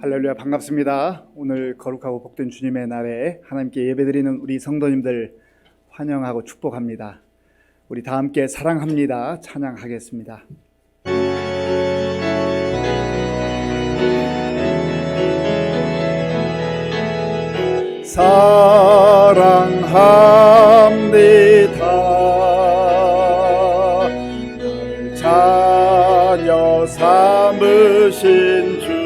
할렐루야, 반갑습니다. 오늘 거룩하고 복된 주님의 날에 하나님께 예배드리는 우리 성도님들 환영하고 축복합니다. 우리 다 함께 사랑합니다 찬양하겠습니다. 사랑합니다. 나를 자녀 삼으신 주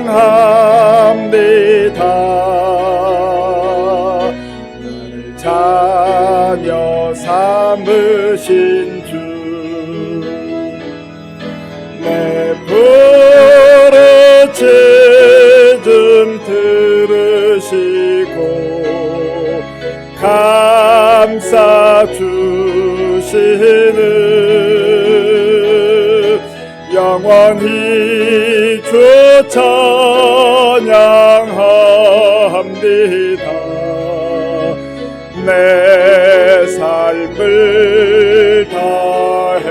사랑합니다. 나를 자녀 삼으신 주 내 부르짖음 들으시고 감싸 주시는 영원히 주 찬양합니다. 내 삶을 다해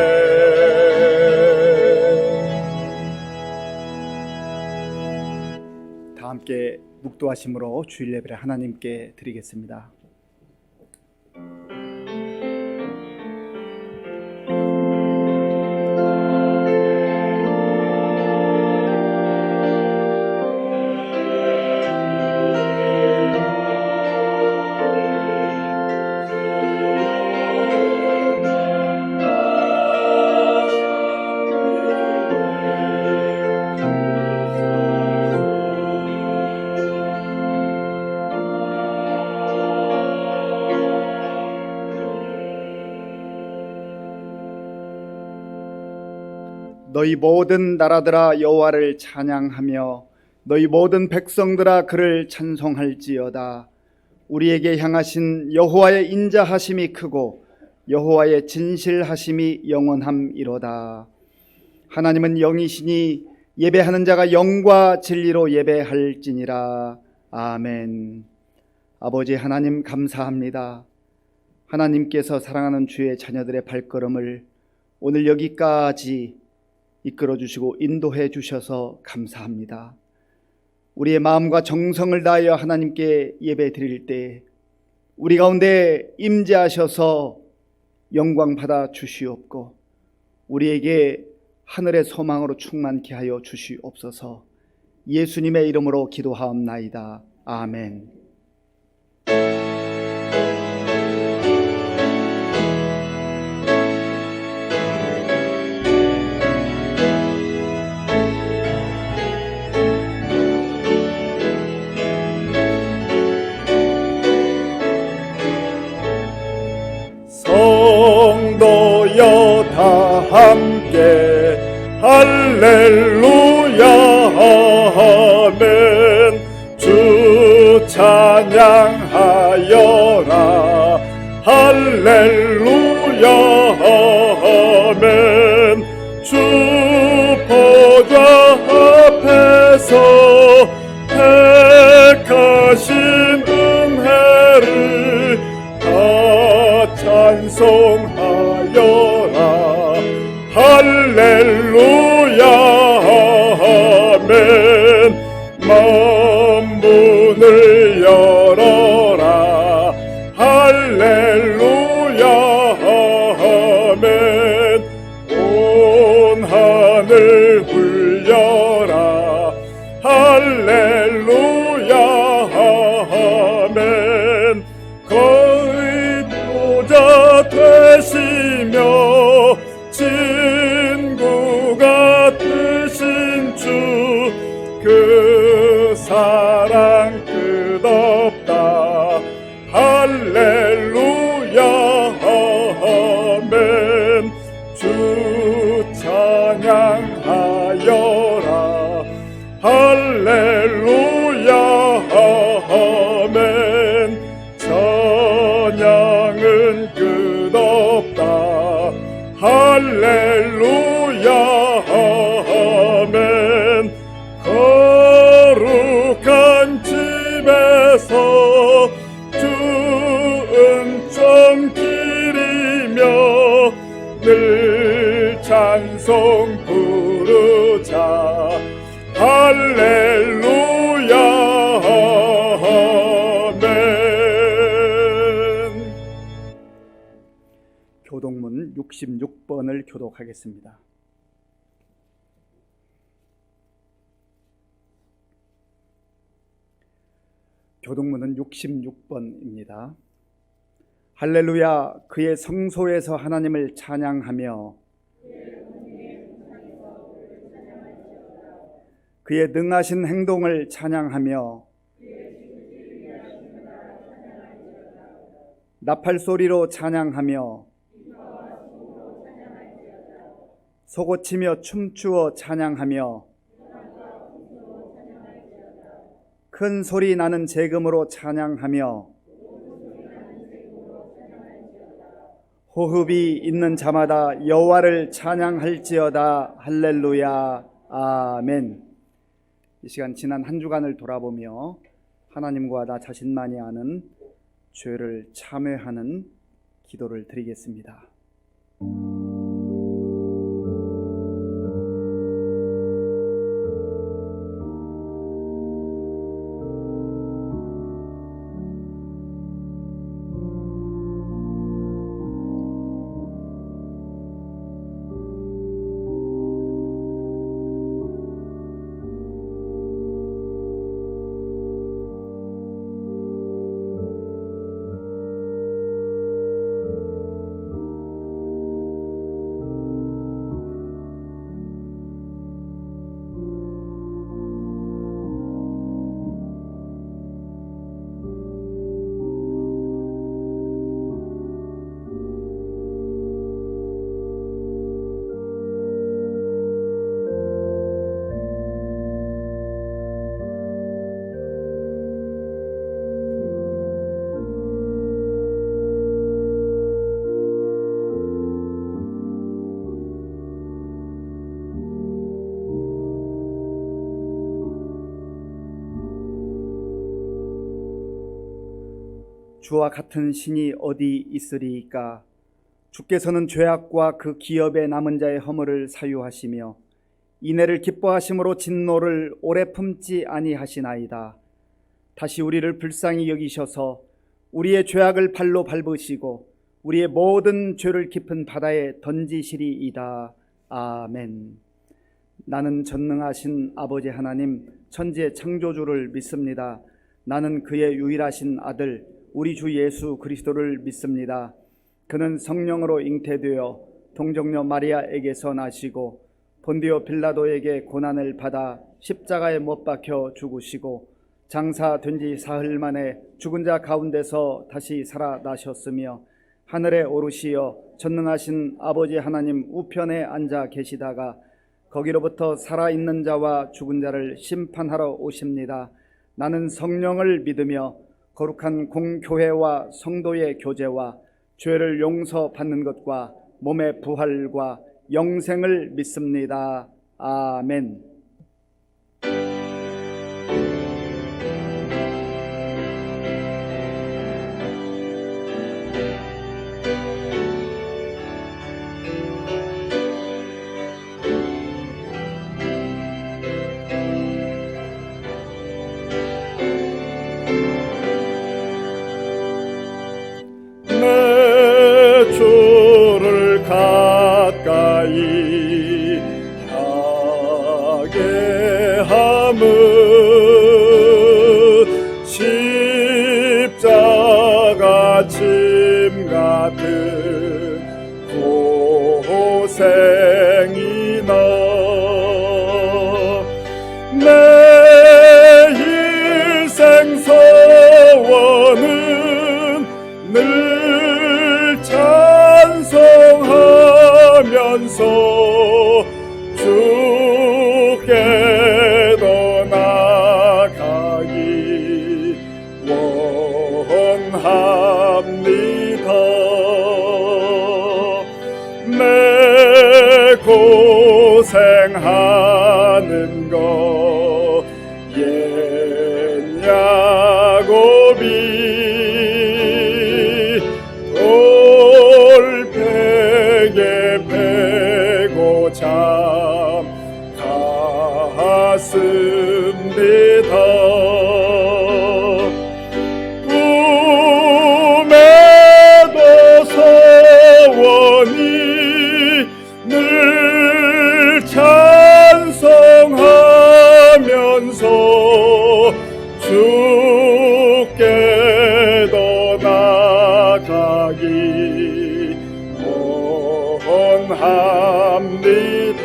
다 함께 묵도하심으로 주일 예배를 하나님께 드리겠습니다. 너희 모든 나라들아 여호와를 찬양하며 너희 모든 백성들아 그를 찬송할지어다. 우리에게 향하신 여호와의 인자하심이 크고 여호와의 진실하심이 영원함이로다. 하나님은 영이시니 예배하는 자가 영과 진리로 예배할지니라. 아멘. 아버지 하나님 감사합니다. 하나님께서 사랑하는 주의 자녀들의 발걸음을 오늘 여기까지 이끌어 주시고 인도해 주셔서 감사합니다. 우리의 마음과 정성을 다하여 하나님께 예배 드릴 때 우리 가운데 임재하셔서 영광 받아 주시옵고 우리에게 하늘의 소망으로 충만케 하여 주시옵소서. 예수님의 이름으로 기도하옵나이다. 아멘. 성도여 다 함께 할렐루야 아멘. 주 찬양하여라 할렐루야 아멘. 주 보좌 앞에서 택하신 은혜를 다 찬송하여라 할렐루야 아멘. 만문을 열어라 할렐루야 아멘. 온 하늘 울려라 할렐루야 아멘. 거의도자 되시며 친구가 되신 주 그 사랑 끝없다 할렐루야 아멘. 주 찬양하여라 할렐루야 아멘. 찬양은 끝없다 할렐루야 아멘. 거룩한 집에서 주 은총 기리며 늘 찬송 찬송 부르자. 할렐루야 아멘. 교독문 66번을 교독하겠습니다. 교독문은 66번입니다. 할렐루야, 그의 성소에서 하나님을 찬양하며 그의 능하신 행동을 찬양하며 나팔 소리로 찬양하며 소고치며 춤추어 찬양하며 큰 소리 나는 재금으로 찬양하며 호흡이 있는 자마다 여호와를 찬양할지어다. 할렐루야 아멘. 이 시간 지난 한 주간을 돌아보며 하나님과 나 자신만이 아는 죄를 참회하는 기도를 드리겠습니다. 주와 같은 신이 어디 있으리이까. 주께서는 죄악과 그 기업에 남은 자의 허물을 사유하시며 인애를 기뻐하심으로 진노를 오래 품지 아니하시나이다. 다시 우리를 불쌍히 여기셔서 우리의 죄악을 발로 밟으시고 우리의 모든 죄를 깊은 바다에 던지시리이다. 아멘. 나는 전능하신 아버지 하나님 천지의 창조주를 믿습니다. 나는 그의 유일하신 아들 우리 주 예수 그리스도를 믿습니다. 그는 성령으로 잉태되어 동정녀 마리아에게서 나시고 본디오 빌라도에게 고난을 받아 십자가에 못 박혀 죽으시고 장사된 지 사흘 만에 죽은 자 가운데서 다시 살아나셨으며 하늘에 오르시어 전능하신 아버지 하나님 우편에 앉아 계시다가 거기로부터 살아있는 자와 죽은 자를 심판하러 오십니다. 나는 성령을 믿으며 거룩한 공교회와 성도의 교제와 죄를 용서받는 것과 몸의 부활과 영생을 믿습니다. 아멘. 내 주를 가까이 하게 함은 십자가 짐 같은 고생이나 내 일생 소원은 늘 찬송하면서 주께로 나가기 원합니다. 내 고생하는 거 옛 야곱이 돌베개 베고 참 같습니다. 꿈에도 소원이 늘 찬송하면서 주께도 나가기 원합니다.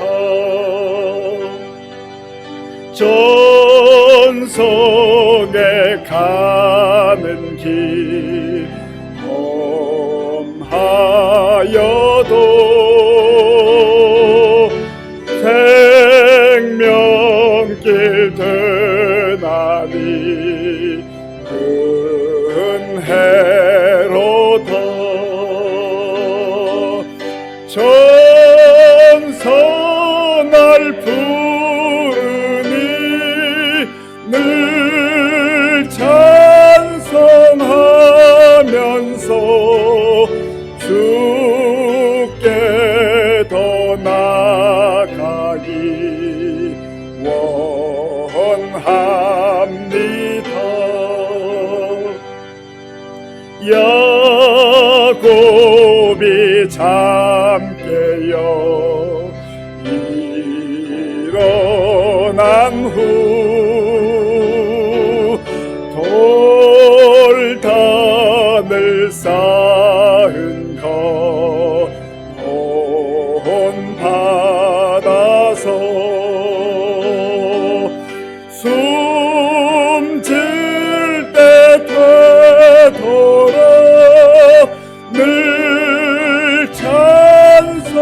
전성에 가는 길 험하여도 생명길 되나니 은혜로다. 전서 날 부르니 늘 찬송하면서 주께도 나가기 원합니다. 야곱이 잠 깨어 일어난 후 돌단을 쌓은 것 본받아서 숨질 때 되도록 늘 찬송하면서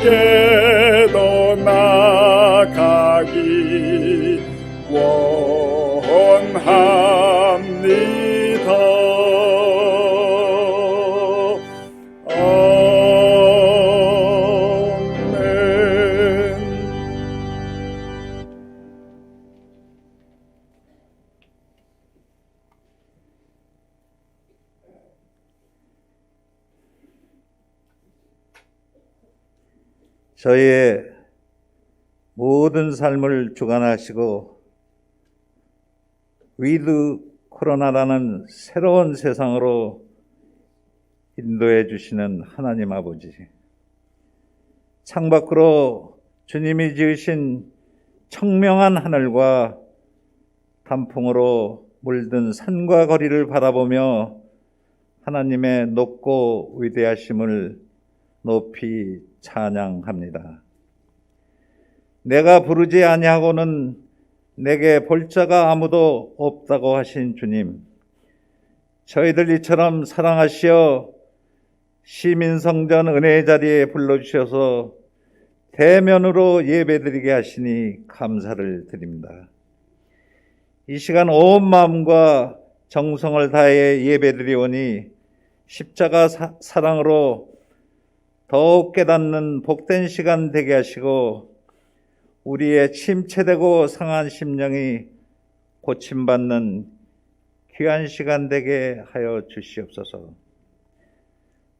주께도 나가기 원합니다. 아멘. 저희의 모든 삶을 주관하시고 위드 코로나라는 새로운 세상으로 인도해 주시는 하나님 아버지, 창밖으로 주님이 지으신 청명한 하늘과 단풍으로 물든 산과 거리를 바라보며 하나님의 높고 위대하심을 높이 찬양합니다. 내가 부르지 아니하고는 내게 볼 자가 아무도 없다고 하신 주님, 저희들 이처럼 사랑하시어 시민성전 은혜의 자리에 불러주셔서 대면으로 예배드리게 하시니 감사를 드립니다. 이 시간 온 마음과 정성을 다해 예배드리오니 십자가 사랑으로 더욱 깨닫는 복된 시간 되게 하시고 우리의 침체되고 상한 심령이 고침받는 귀한 시간 되게 하여 주시옵소서.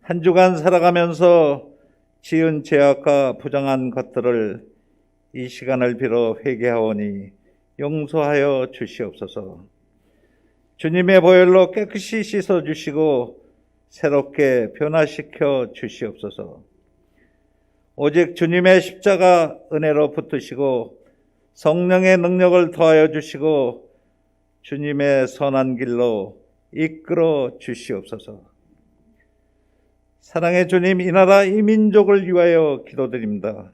한 주간 살아가면서 지은 죄악과 부정한 것들을 이 시간을 빌어 회개하오니 용서하여 주시옵소서. 주님의 보혈로 깨끗이 씻어주시고 새롭게 변화시켜 주시옵소서. 오직 주님의 십자가 은혜로 붙으시고 성령의 능력을 더하여 주시고 주님의 선한 길로 이끌어 주시옵소서. 사랑의 주님, 이 나라 이 민족을 위하여 기도드립니다.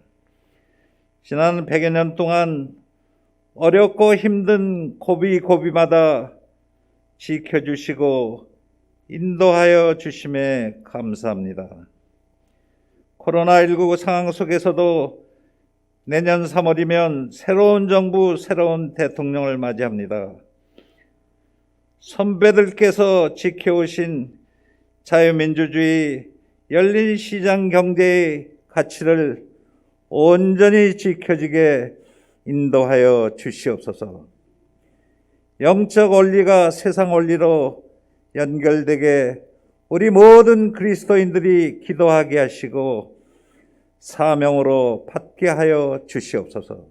지난 100여 년 동안 어렵고 힘든 고비고비마다 지켜주시고 인도하여 주심에 감사합니다. 코로나19 상황 속에서도 내년 3월이면 새로운 정부, 새로운 대통령을 맞이합니다. 선배들께서 지켜오신 자유민주주의, 열린 시장 경제의 가치를 온전히 지켜지게 인도하여 주시옵소서. 영적 원리가 세상 원리로 연결되게 우리 모든 그리스도인들이 기도하게 하시고 사명으로 받게 하여 주시옵소서.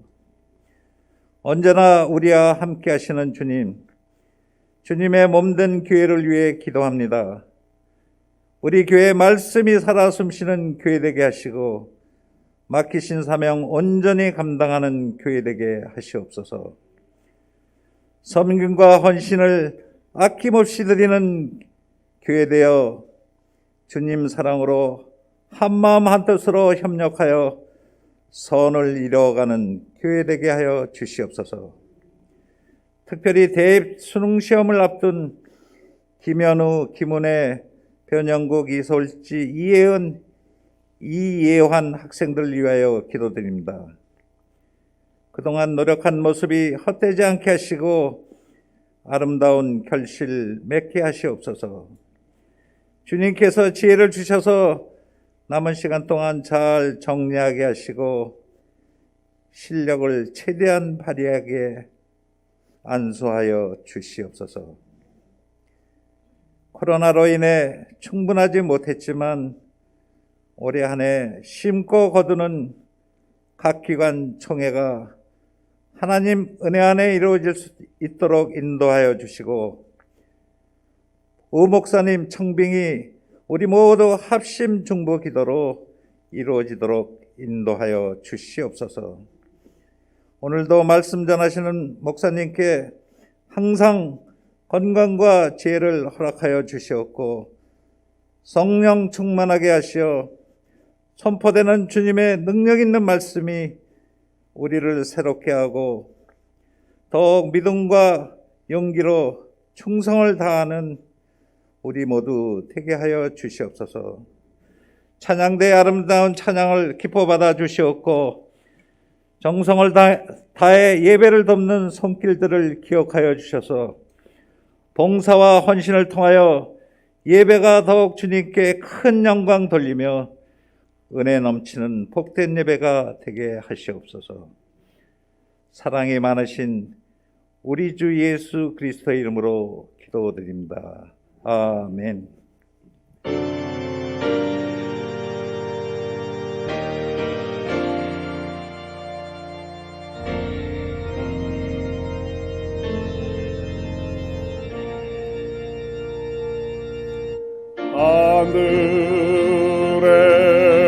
언제나 우리와 함께 하시는 주님, 주님의 몸된 교회를 위해 기도합니다. 우리 교회 말씀이 살아 숨쉬는 교회 되게 하시고 맡기신 사명 온전히 감당하는 교회 되게 하시옵소서. 섬김과 헌신을 아낌없이 드리는 교회 되어 주님 사랑으로 한마음 한뜻으로 협력하여 선을 이뤄가는 교회 되게 하여 주시옵소서. 특별히 대입 수능 시험을 앞둔 김현우, 김은혜, 변영국, 이솔지, 이예은, 이예환 학생들 위하여 기도드립니다. 그동안 노력한 모습이 헛되지 않게 하시고 아름다운 결실 맺게 하시옵소서. 주님께서 지혜를 주셔서 남은 시간 동안 잘 정리하게 하시고 실력을 최대한 발휘하게 안수하여 주시옵소서. 코로나로 인해 충분하지 못했지만 올해 한 해 심고 거두는 각 기관 총회가 하나님 은혜 안에 이루어질 수 있도록 인도하여 주시고 우 목사님 청빙이 우리 모두 합심 중보 기도로 이루어지도록 인도하여 주시옵소서. 오늘도 말씀 전하시는 목사님께 항상 건강과 지혜를 허락하여 주시옵고 성령 충만하게 하시어 선포되는 주님의 능력 있는 말씀이 우리를 새롭게 하고 더욱 믿음과 용기로 충성을 다하는 우리 모두 되게 하여 주시옵소서. 찬양대의 아름다운 찬양을 기뻐 받아 주시옵고 정성을 다해 예배를 돕는 손길들을 기억하여 주셔서 봉사와 헌신을 통하여 예배가 더욱 주님께 큰 영광 돌리며 은혜 넘치는 복된 예배가 되게 하시옵소서. 사랑이 많으신 우리 주 예수 그리스도의 이름으로 기도드립니다. 아멘.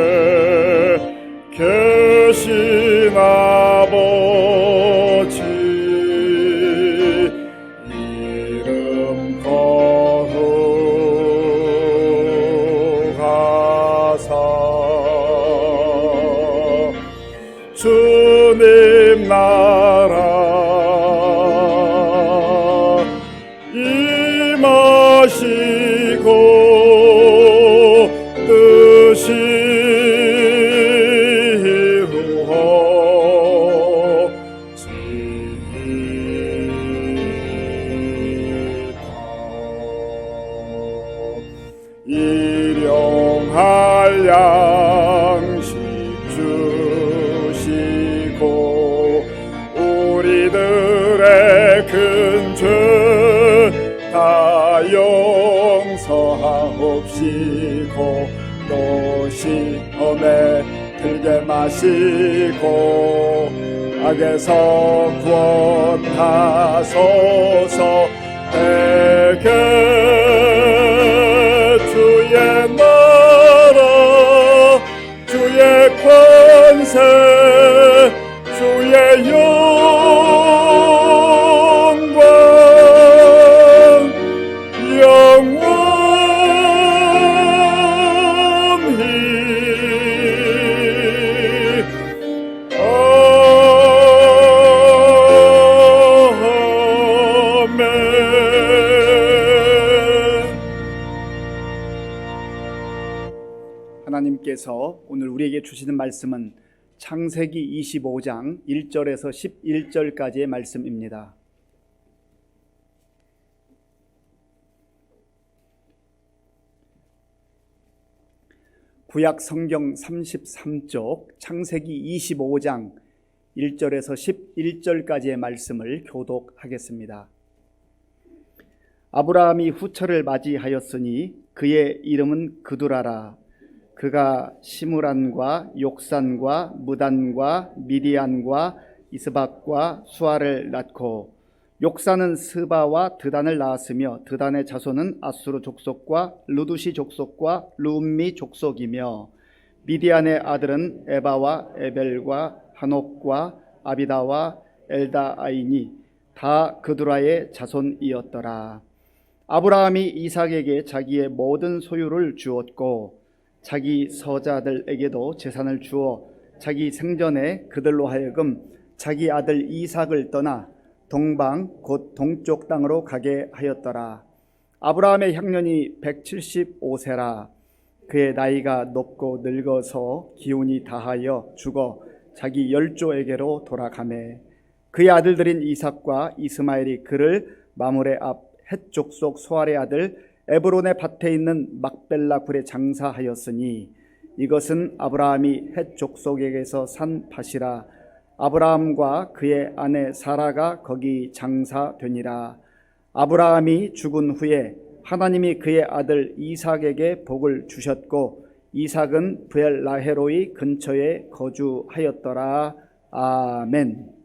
하늘에 계신 아버지 이름 거룩하사 주님 나라 임하시고 뜻이 이루어지이다. 일용할 양식 주시고 우리들의 큰 죄 다 용서하옵시고 또 시험에 들게 마시고 악에서 구원하소서. 대개 주의 나라 주의 권세 주의 영광 영원히 아멘. 하나님께서 오늘 우리에게 주시는 말씀은 창세기 25장 1절에서 11절까지의 말씀입니다. 구약 성경 33쪽 창세기 25장 1절에서 11절까지의 말씀을 교독하겠습니다. 아브라함이 후처를 맞이하였으니 그의 이름은 그두라라. 그가 시므란과 욕산과 무단과 미디안과 이스박과 수아를 낳고, 욕산은 스바와 드단을 낳았으며 드단의 자손은 아수르 족속과 루두시 족속과 룸미 족속이며, 미디안의 아들은 에바와 에벨과 한옥과 아비다와 엘다아이니 다 그두라의 자손이었더라. 아브라함이 이삭에게 자기의 모든 소유를 주었고 자기 서자들에게도 재산을 주어 자기 생전에 그들로 하여금 자기 아들 이삭을 떠나 동방 곧 동쪽 땅으로 가게 하였더라. 아브라함의 향년이 175세라. 그의 나이가 높고 늙어서 기운이 다하여 죽어 자기 열조에게로 돌아가매, 그의 아들들인 이삭과 이스마엘이 그를 마므레 앞 헷 족속 소알의 아들 에브론의 밭에 있는 막벨라 굴에 장사하였으니 이것은 아브라함이 헷 족속에게서 산 밭이라. 아브라함과 그의 아내 사라가 거기 장사되니라. 아브라함이 죽은 후에 하나님이 그의 아들 이삭에게 복을 주셨고 이삭은 브엘라헤로이 근처에 거주하였더라. 아멘.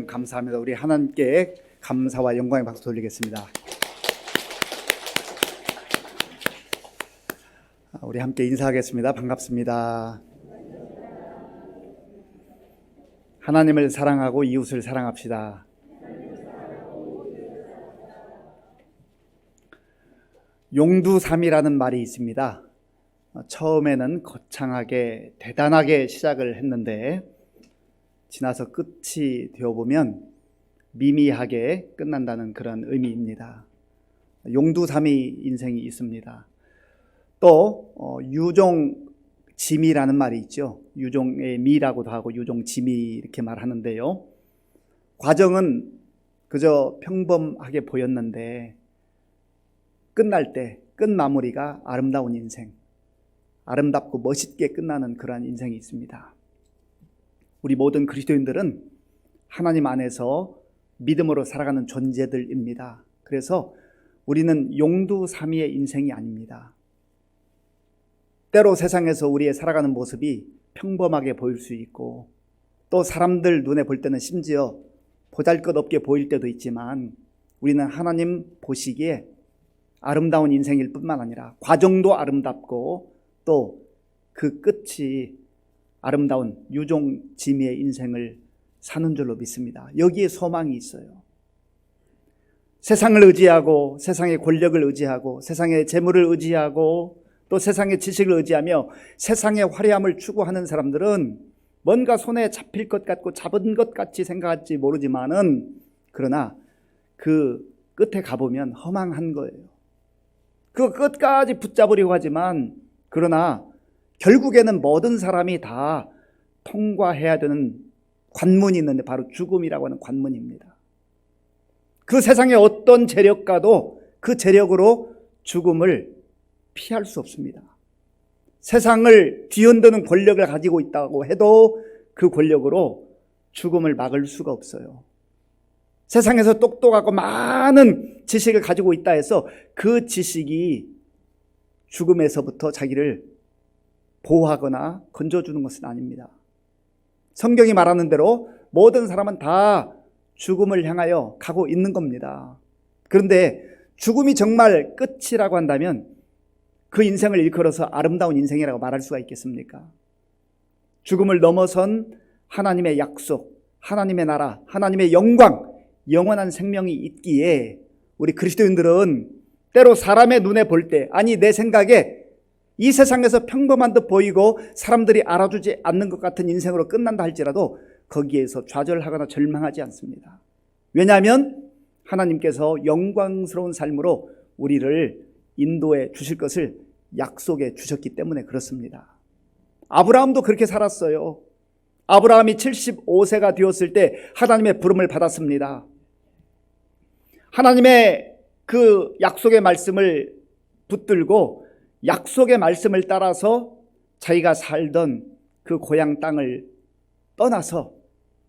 감사합니다. 우리 하나님께 감사와 영광의 박수 돌리겠습니다. 우리 함께 인사하겠습니다. 반갑습니다. 하나님을 사랑하고 이웃을 사랑합시다. 용두삼이라는 말이 있습니다. 처음에는 거창하게 대단하게 시작을 했는데 지나서 끝이 되어보면 미미하게 끝난다는 그런 의미입니다. 용두삼이 인생이 있습니다. 또 유종짐이라는 말이 있죠. 유종의 미라고도 하고 유종짐이 이렇게 말하는데요. 과정은 그저 평범하게 보였는데 끝날 때 끝마무리가 아름다운 인생, 아름답고 멋있게 끝나는 그러한 인생이 있습니다. 우리 모든 그리스도인들은 하나님 안에서 믿음으로 살아가는 존재들입니다. 그래서 우리는 용두삼이의 인생이 아닙니다. 때로 세상에서 우리의 살아가는 모습이 평범하게 보일 수 있고 또 사람들 눈에 볼 때는 심지어 보잘것없게 보일 때도 있지만 우리는 하나님 보시기에 아름다운 인생일 뿐만 아니라 과정도 아름답고 또 그 끝이 아름다운 유종지미의 인생을 사는 줄로 믿습니다. 여기에 소망이 있어요. 세상을 의지하고 세상의 권력을 의지하고 세상의 재물을 의지하고 또 세상의 지식을 의지하며 세상의 화려함을 추구하는 사람들은 뭔가 손에 잡힐 것 같고 잡은 것 같이 생각할지 모르지만은 그러나 그 끝에 가보면 허망한 거예요. 그 끝까지 붙잡으려고 하지만 그러나 결국에는 모든 사람이 다 통과해야 되는 관문이 있는데 바로 죽음이라고 하는 관문입니다. 그 세상의 어떤 재력가도 그 재력으로 죽음을 피할 수 없습니다. 세상을 뒤흔드는 권력을 가지고 있다고 해도 그 권력으로 죽음을 막을 수가 없어요. 세상에서 똑똑하고 많은 지식을 가지고 있다 해서 그 지식이 죽음에서부터 자기를 보호하거나 건져주는 것은 아닙니다. 성경이 말하는 대로 모든 사람은 다 죽음을 향하여 가고 있는 겁니다. 그런데 죽음이 정말 끝이라고 한다면 그 인생을 일컬어서 아름다운 인생이라고 말할 수가 있겠습니까? 죽음을 넘어선 하나님의 약속, 하나님의 나라, 하나님의 영광, 영원한 생명이 있기에 우리 그리스도인들은 때로 사람의 눈에 볼 때, 아니 내 생각에 이 세상에서 평범한 듯 보이고 사람들이 알아주지 않는 것 같은 인생으로 끝난다 할지라도 거기에서 좌절하거나 절망하지 않습니다. 왜냐하면 하나님께서 영광스러운 삶으로 우리를 인도해 주실 것을 약속해 주셨기 때문에 그렇습니다. 아브라함도 그렇게 살았어요. 아브라함이 75세가 되었을 때 하나님의 부름을 받았습니다. 하나님의 그 약속의 말씀을 붙들고 약속의 말씀을 따라서 자기가 살던 그 고향 땅을 떠나서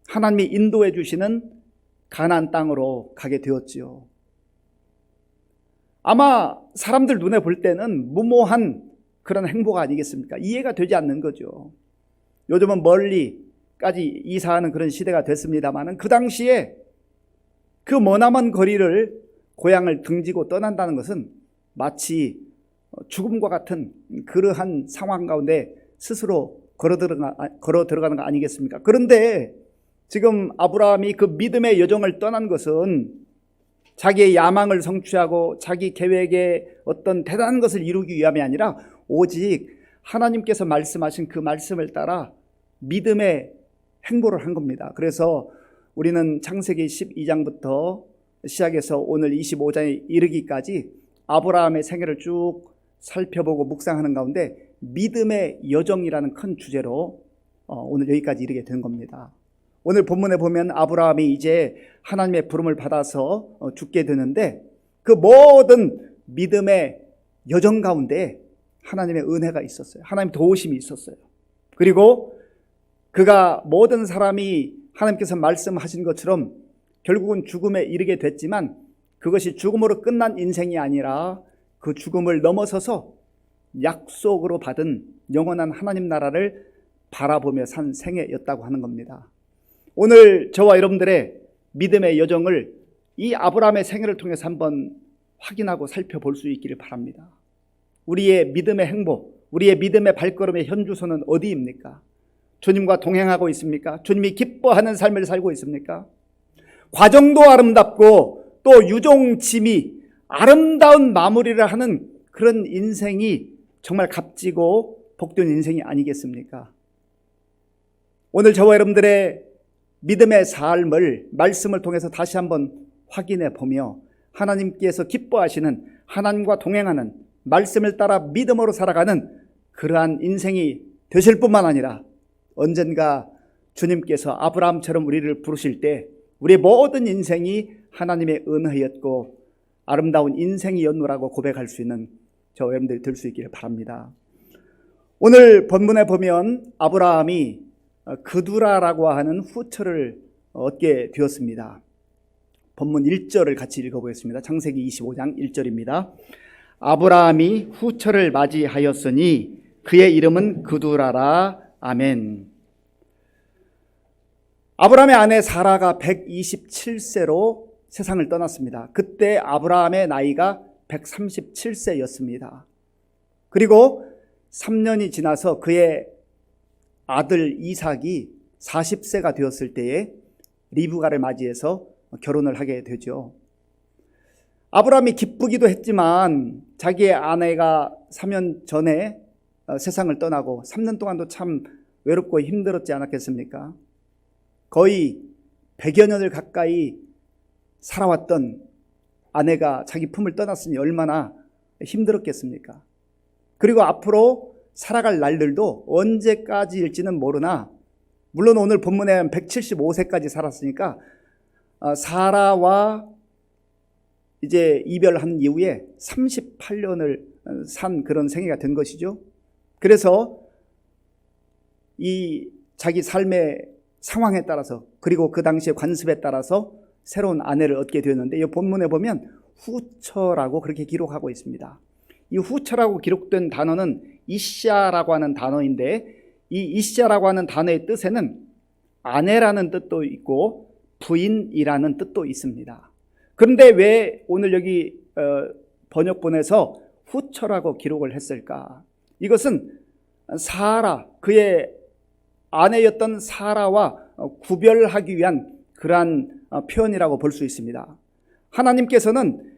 하나님이 인도해 주시는 가나안 땅으로 가게 되었지요. 아마 사람들 눈에 볼 때는 무모한 그런 행복 아니겠습니까? 이해가 되지 않는 거죠. 요즘은 멀리까지 이사하는 그런 시대가 됐습니다만 그 당시에 그 머나먼 거리를 고향을 등지고 떠난다는 것은 마치 죽음과 같은 그러한 상황 가운데 스스로 걸어 들어가는 거 아니겠습니까? 그런데 지금 아브라함이 그 믿음의 여정을 떠난 것은 자기의 야망을 성취하고 자기 계획에 어떤 대단한 것을 이루기 위함이 아니라 오직 하나님께서 말씀하신 그 말씀을 따라 믿음의 행보를 한 겁니다. 그래서 우리는 창세기 12장부터 시작해서 오늘 25장에 이르기까지 아브라함의 생애를 쭉 살펴보고 묵상하는 가운데 믿음의 여정이라는 큰 주제로 오늘 여기까지 이르게 된 겁니다. 오늘 본문에 보면 아브라함이 이제 하나님의 부름을 받아서 죽게 되는데 그 모든 믿음의 여정 가운데 하나님의 은혜가 있었어요. 하나님의 도우심이 있었어요. 그리고 그가 모든 사람이 하나님께서 말씀하신 것처럼 결국은 죽음에 이르게 됐지만 그것이 죽음으로 끝난 인생이 아니라 그 죽음을 넘어서서 약속으로 받은 영원한 하나님 나라를 바라보며 산 생애였다고 하는 겁니다. 오늘 저와 여러분들의 믿음의 여정을 이 아브라함의 생애를 통해서 한번 확인하고 살펴볼 수 있기를 바랍니다. 우리의 믿음의 행보, 우리의 믿음의 발걸음의 현주소는 어디입니까? 주님과 동행하고 있습니까? 주님이 기뻐하는 삶을 살고 있습니까? 과정도 아름답고 또 유종짐이 아름다운 마무리를 하는 그런 인생이 정말 값지고 복된 인생이 아니겠습니까? 오늘 저와 여러분들의 믿음의 삶을 말씀을 통해서 다시 한번 확인해 보며 하나님께서 기뻐하시는, 하나님과 동행하는, 말씀을 따라 믿음으로 살아가는 그러한 인생이 되실 뿐만 아니라 언젠가 주님께서 아브라함처럼 우리를 부르실 때 우리의 모든 인생이 하나님의 은혜였고 아름다운 인생이었노라고 고백할 수 있는 저와 여러분들이 될 수 있기를 바랍니다. 오늘 본문에 보면 아브라함이 그두라라고 하는 후처를 얻게 되었습니다. 본문 1절을 같이 읽어보겠습니다. 창세기 25장 1절입니다. 아브라함이 후처를 맞이하였으니 그의 이름은 그두라라. 아멘. 아브라함의 아내 사라가 127세로 세상을 떠났습니다. 그때 아브라함의 나이가 137세였습니다. 그리고 3년이 지나서 그의 아들 이삭이 40세가 되었을 때에 리브가를 맞이해서 결혼을 하게 되죠. 아브라함이 기쁘기도 했지만 자기의 아내가 3년 전에 세상을 떠나고 3년 동안도 참 외롭고 힘들었지 않았겠습니까? 거의 100여 년을 가까이 살아왔던 아내가 자기 품을 떠났으니 얼마나 힘들었겠습니까? 그리고 앞으로 살아갈 날들도 언제까지일지는 모르나, 물론 오늘 본문에 175세까지 살았으니까 사라와 이제 이별한 이후에 38년을 산 그런 생애가 된 것이죠. 그래서 이 자기 삶의 상황에 따라서 그리고 그 당시의 관습에 따라서 새로운 아내를 얻게 되었는데 이 본문에 보면 후처라고 그렇게 기록하고 있습니다. 이 후처라고 기록된 단어는 이샤라고 하는 단어인데 이 이샤라고 하는 단어의 뜻에는 아내라는 뜻도 있고 부인이라는 뜻도 있습니다. 그런데 왜 오늘 여기 번역본에서 후처라고 기록을 했을까? 이것은 사라, 그의 아내였던 사라와 구별하기 위한 그러한 표현이라고 볼 수 있습니다. 하나님께서는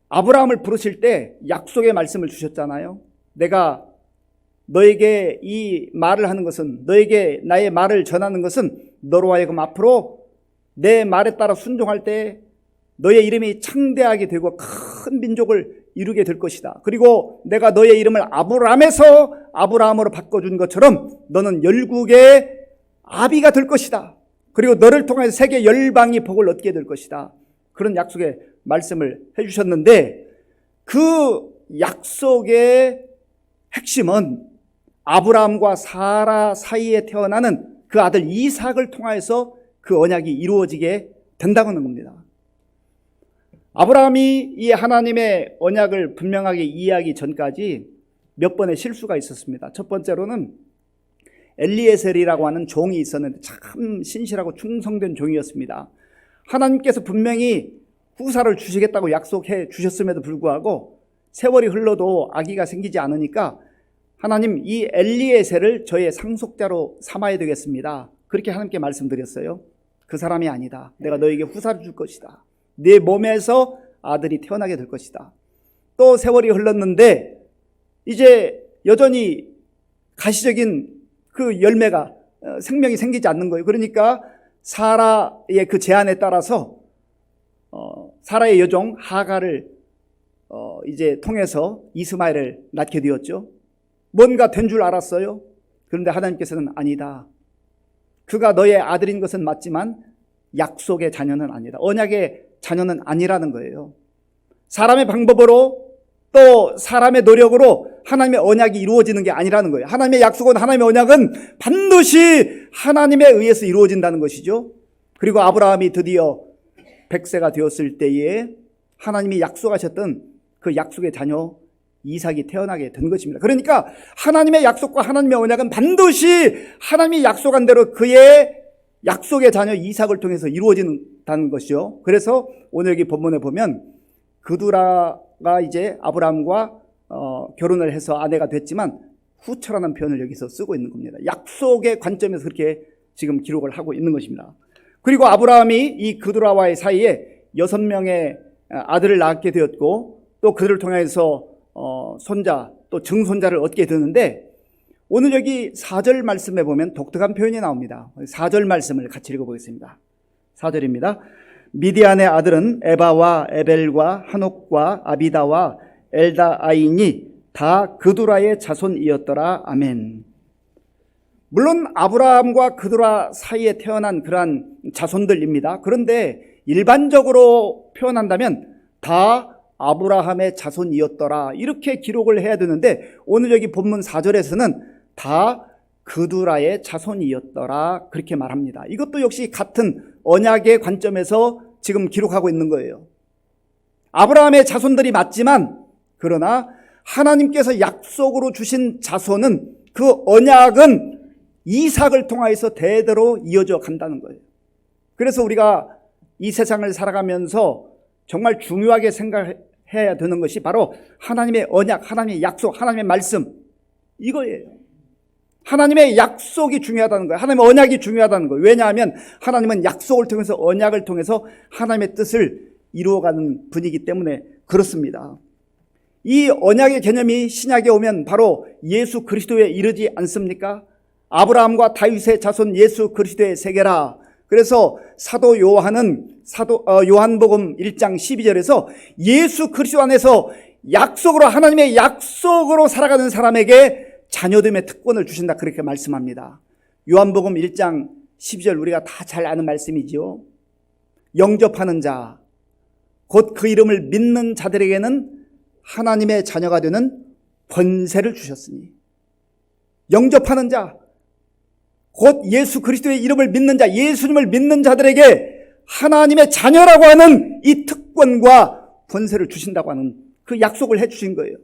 아브라함을 부르실 때 약속의 말씀을 주셨잖아요. 내가 너에게 이 말을 하는 것은, 너에게 나의 말을 전하는 것은 너로 하여금 앞으로 내 말에 따라 순종할 때 너의 이름이 창대하게 되고 큰 민족을 이루게 될 것이다. 그리고 내가 너의 이름을 아브람에서 아브라함으로 바꿔준 것처럼 너는 열국의 아비가 될 것이다. 그리고 너를 통해서 세계 열방이 복을 얻게 될 것이다. 그런 약속의 말씀을 해주셨는데 그 약속의 핵심은 아브라함과 사라 사이에 태어나는 그 아들 이삭을 통해서 그 언약이 이루어지게 된다는 겁니다. 아브라함이 이 하나님의 언약을 분명하게 이해하기 전까지 몇 번의 실수가 있었습니다. 첫 번째로는 엘리에셀이라고 하는 종이 있었는데 참 신실하고 충성된 종이었습니다. 하나님께서 분명히 후사를 주시겠다고 약속해 주셨음에도 불구하고 세월이 흘러도 아기가 생기지 않으니까 하나님 이 엘리에셀을 저의 상속자로 삼아야 되겠습니다. 그렇게 하나님께 말씀드렸어요. 그 사람이 아니다. 내가 너에게 후사를 줄 것이다. 네 몸에서 아들이 태어나게 될 것이다. 또 세월이 흘렀는데 이제 여전히 가시적인 그 열매가 생명이 생기지 않는 거예요. 그러니까 사라의 그 제안에 따라서 사라의 여종 하가를 이제 통해서 이스마엘을 낳게 되었죠. 뭔가 된 줄 알았어요. 그런데 하나님께서는 아니다. 그가 너의 아들인 것은 맞지만 약속의 자녀는 아니다. 언약의 자녀는 아니라는 거예요. 사람의 방법으로 또 사람의 노력으로 하나님의 언약이 이루어지는 게 아니라는 거예요. 하나님의 약속은, 하나님의 언약은 반드시 하나님에 의해서 이루어진다는 것이죠. 그리고 아브라함이 드디어 100세가 되었을 때에 하나님이 약속하셨던 그 약속의 자녀 이삭이 태어나게 된 것입니다. 그러니까 하나님의 약속과 하나님의 언약은 반드시 하나님이 약속한 대로 그의 약속의 자녀 이삭을 통해서 이루어지는 같다는 것이요. 그래서 오늘 여기 본문에 보면 그두라가 이제 아브라함과 결혼을 해서 아내가 됐지만 후처라는 표현을 여기서 쓰고 있는 겁니다. 약속의 관점에서 그렇게 지금 기록을 하고 있는 것입니다. 그리고 아브라함이 이 그두라와의 사이에 6명의 아들을 낳게 되었고 또 그들을 통해서 손자 또 증손자를 얻게 되는데 오늘 여기 4절 말씀에 보면 독특한 표현이 나옵니다. 4절 말씀을 같이 읽어보겠습니다. 4절입니다. 미디안의 아들은 에바와 에벨과 한옥과 아비다와 엘다아인이 다 그두라의 자손이었더라. 아멘. 물론 아브라함과 그두라 사이에 태어난 그러한 자손들입니다. 그런데 일반적으로 표현한다면 다 아브라함의 자손이었더라 이렇게 기록을 해야 되는데 오늘 여기 본문 4절에서는 다 그두라의 자손이었더라 그렇게 말합니다. 이것도 역시 같은 언약의 관점에서 지금 기록하고 있는 거예요. 아브라함의 자손들이 맞지만 그러나 하나님께서 약속으로 주신 자손은 그 언약은 이삭을 통하여서 대대로 이어져 간다는 거예요. 그래서 우리가 이 세상을 살아가면서 정말 중요하게 생각해야 되는 것이 바로 하나님의 언약, 하나님의 약속, 하나님의 말씀 이거예요. 하나님의 약속이 중요하다는 거예요. 하나님의 언약이 중요하다는 거예요. 왜냐하면 하나님은 약속을 통해서 언약을 통해서 하나님의 뜻을 이루어가는 분이기 때문에 그렇습니다. 이 언약의 개념이 신약에 오면 바로 예수 그리스도에 이르지 않습니까? 아브라함과 다윗의 자손 예수 그리스도의 세계라. 그래서 사도 요한은 요한복음 1장 12절에서 예수 그리스도 안에서 약속으로 하나님의 약속으로 살아가는 사람에게 자녀됨의 특권을 주신다 그렇게 말씀합니다. 요한복음 1장 12절 우리가 다 잘 아는 말씀이지요. 영접하는 자, 곧 그 이름을 믿는 자들에게는 하나님의 자녀가 되는 권세를 주셨으니 영접하는 자, 곧 예수 그리스도의 이름을 믿는 자, 예수님을 믿는 자들에게 하나님의 자녀라고 하는 이 특권과 권세를 주신다고 하는 그 약속을 해주신 거예요.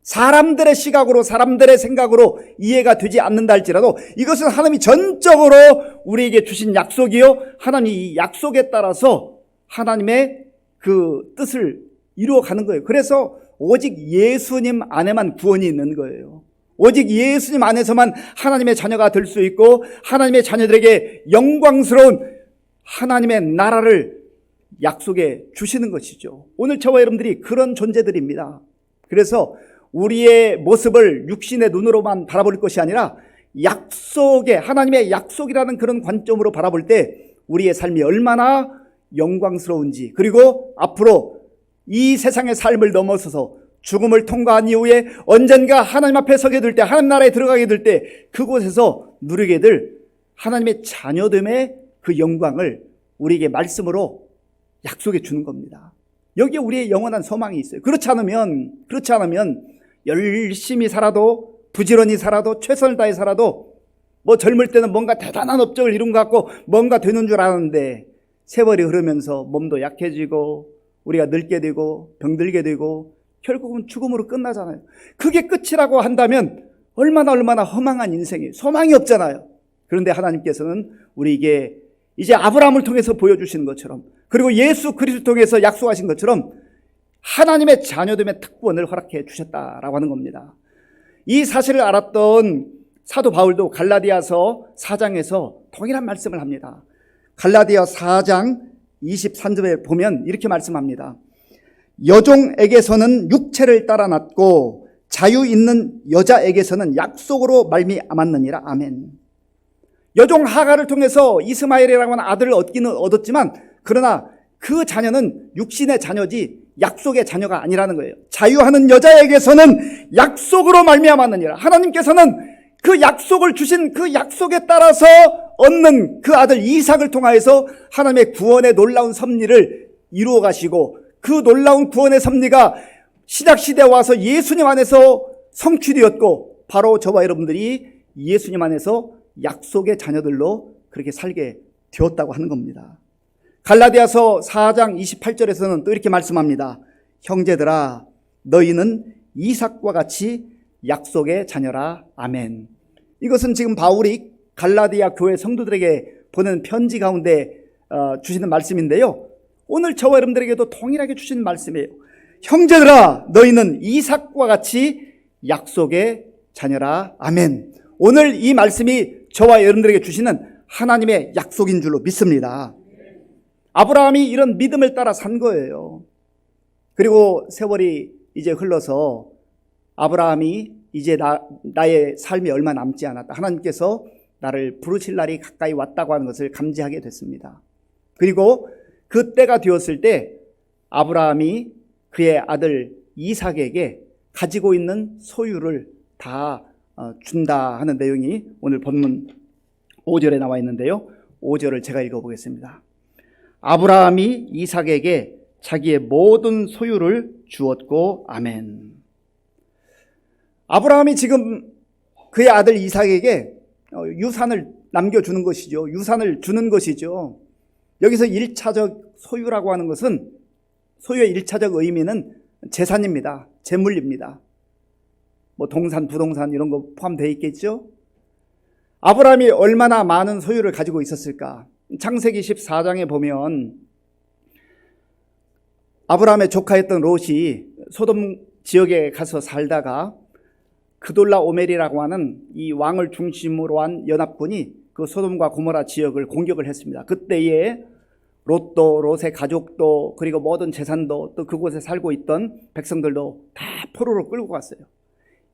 사람들의 시각으로 사람들의 생각으로 이해가 되지 않는다 할지라도 이것은 하나님이 전적으로 우리에게 주신 약속이요 하나님이 이 약속에 따라서 하나님의 그 뜻을 이루어가는 거예요. 그래서 오직 예수님 안에만 구원이 있는 거예요. 오직 예수님 안에서만 하나님의 자녀가 될 수 있고 하나님의 자녀들에게 영광스러운 하나님의 나라를 약속해 주시는 것이죠. 오늘 저와 여러분들이 그런 존재들입니다. 그래서 우리의 모습을 육신의 눈으로만 바라볼 것이 아니라 약속의 하나님의 약속이라는 그런 관점으로 바라볼 때 우리의 삶이 얼마나 영광스러운지 그리고 앞으로 이 세상의 삶을 넘어서서 죽음을 통과한 이후에 언젠가 하나님 앞에 서게 될 때 하나님 나라에 들어가게 될 때 그곳에서 누리게 될 하나님의 자녀됨의 그 영광을 우리에게 말씀으로 약속해 주는 겁니다. 여기에 우리의 영원한 소망이 있어요. 그렇지 않으면 열심히 살아도 부지런히 살아도 최선을 다해 살아도 뭐 젊을 때는 뭔가 대단한 업적을 이룬 것 같고 뭔가 되는 줄 아는데 세월이 흐르면서 몸도 약해지고 우리가 늙게 되고 병들게 되고 결국은 죽음으로 끝나잖아요. 그게 끝이라고 한다면 얼마나 허망한 인생이에요. 소망이 없잖아요. 그런데 하나님께서는 우리에게 이제 아브라함을 통해서 보여주시는 것처럼 그리고 예수 그리스도 통해서 약속하신 것처럼 하나님의 자녀됨의 특권을 허락해 주셨다라고 하는 겁니다. 이 사실을 알았던 사도 바울도 갈라디아서 4장에서 동일한 말씀을 합니다. 갈라디아 4장 23절에 보면 이렇게 말씀합니다. 여종에게서는 육체를 따라 났고 자유 있는 여자에게서는 약속으로 말미암았느니라. 아멘. 여종 하가를 통해서 이스마엘이라고 하는 아들을 얻기는 얻었지만 그러나 그 자녀는 육신의 자녀지 약속의 자녀가 아니라는 거예요. 자유하는 여자에게서는 약속으로 말미암았느니라. 하나님께서는 그 약속을 주신 그 약속에 따라서 얻는 그 아들 이삭을 통하여서 하나님의 구원의 놀라운 섭리를 이루어 가시고 그 놀라운 구원의 섭리가 신약시대에 와서 예수님 안에서 성취되었고 바로 저와 여러분들이 예수님 안에서 약속의 자녀들로 그렇게 살게 되었다고 하는 겁니다. 갈라디아서 4장 28절에서는 또 이렇게 말씀합니다. 형제들아 너희는 이삭과 같이 약속의 자녀라. 아멘. 이것은 지금 바울이 갈라디아 교회 성도들에게 보낸 편지 가운데 주시는 말씀인데요. 오늘 저와 여러분들에게도 동일하게 주신 말씀이에요. 형제들아, 너희는 이삭과 같이 약속의 자녀라. 아멘. 오늘 이 말씀이 저와 여러분들에게 주시는 하나님의 약속인 줄로 믿습니다. 아브라함이 이런 믿음을 따라 산 거예요. 그리고 세월이 이제 흘러서 아브라함이 이제 나의 삶이 얼마 남지 않았다. 하나님께서 나를 부르실 날이 가까이 왔다고 하는 것을 감지하게 됐습니다. 그리고 그 때가 되었을 때 아브라함이 그의 아들 이삭에게 가지고 있는 소유를 다 준다 하는 내용이 오늘 본문 5절에 나와 있는데요. 5절을 제가 읽어보겠습니다. 아브라함이 이삭에게 자기의 모든 소유를 주었고 아멘. 아브라함이 지금 그의 아들 이삭에게 유산을 남겨주는 것이죠. 유산을 주는 것이죠. 여기서 1차적 소유라고 하는 것은 소유의 1차적 의미는 재산입니다. 재물입니다. 뭐 동산, 부동산 이런 거 포함되어 있겠죠. 아브라함이 얼마나 많은 소유를 가지고 있었을까? 창세기 14장에 보면 아브라함의 조카였던 롯이 소돔 지역에 가서 살다가 그돌라오멜이라고 하는 이 왕을 중심으로 한 연합군이 그 소돔과 고모라 지역을 공격을 했습니다. 그때에 롯도, 롯의 가족도, 그리고 모든 재산도, 또 그곳에 살고 있던 백성들도 다 포로로 끌고 갔어요.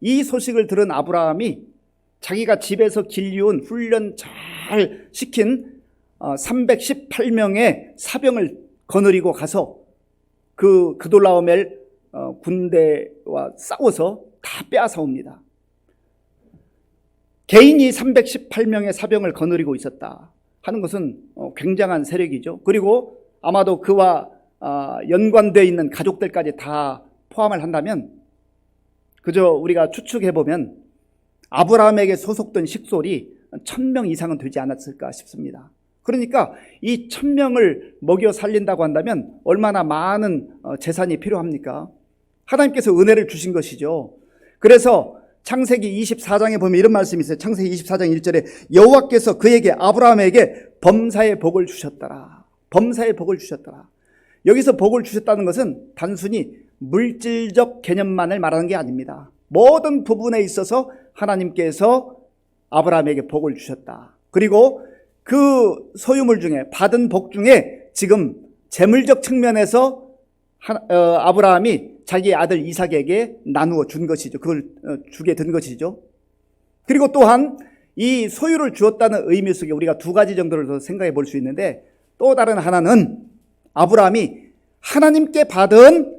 이 소식을 들은 아브라함이 자기가 집에서 길리운 훈련 잘 시킨 318명의 사병을 거느리고 가서 그돌라오멜 군대와 싸워서 다 빼앗아옵니다. 개인이 318명의 사병을 거느리고 있었다 하는 것은 굉장한 세력이죠. 그리고 아마도 그와 연관되어 있는 가족들까지 다 포함을 한다면 그저 우리가 추측해보면 아브라함에게 소속된 식솔이 1000명 이상은 되지 않았을까 싶습니다. 그러니까 이 1000명을 먹여 살린다고 한다면 얼마나 많은 재산이 필요합니까? 하나님께서 은혜를 주신 것이죠. 그래서 창세기 24장에 보면 이런 말씀이 있어요. 창세기 24장 1절에 여호와께서 그에게 아브라함에게 범사의 복을 주셨더라. 범사의 복을 주셨더라. 여기서 복을 주셨다는 것은 단순히 물질적 개념만을 말하는 게 아닙니다. 모든 부분에 있어서 하나님께서 아브라함에게 복을 주셨다. 그리고 그 소유물 중에 받은 복 중에 지금 재물적 측면에서 아브라함이 자기 아들 이삭에게 나누어 준 것이죠. 그걸 주게 된 것이죠. 그리고 또한 이 소유를 주었다는 의미 속에 우리가 두 가지 정도를 더 생각해 볼 수 있는데, 또 다른 하나는 아브라함이 하나님께 받은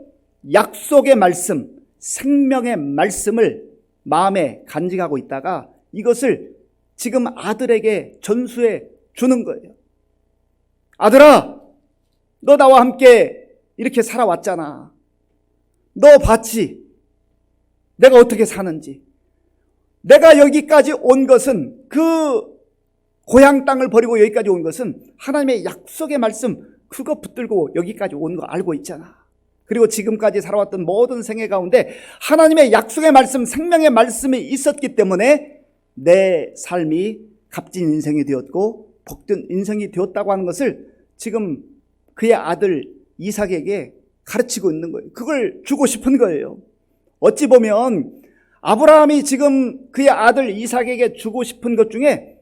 약속의 말씀, 생명의 말씀을 마음에 간직하고 있다가 이것을 지금 아들에게 전수해 주는 거예요. 아들아, 너 나와 함께 이렇게 살아왔잖아. 너 봤지? 내가 어떻게 사는지. 내가 여기까지 온 것은, 그 고향 땅을 버리고 여기까지 온 것은 하나님의 약속의 말씀, 그거 붙들고 여기까지 온 거 알고 있잖아. 그리고 지금까지 살아왔던 모든 생애 가운데 하나님의 약속의 말씀, 생명의 말씀이 있었기 때문에 내 삶이 값진 인생이 되었고 복된 인생이 되었다고 하는 것을 지금 그의 아들 이삭에게 가르치고 있는 거예요. 그걸 주고 싶은 거예요. 어찌 보면 아브라함이 지금 그의 아들 이삭에게 주고 싶은 것 중에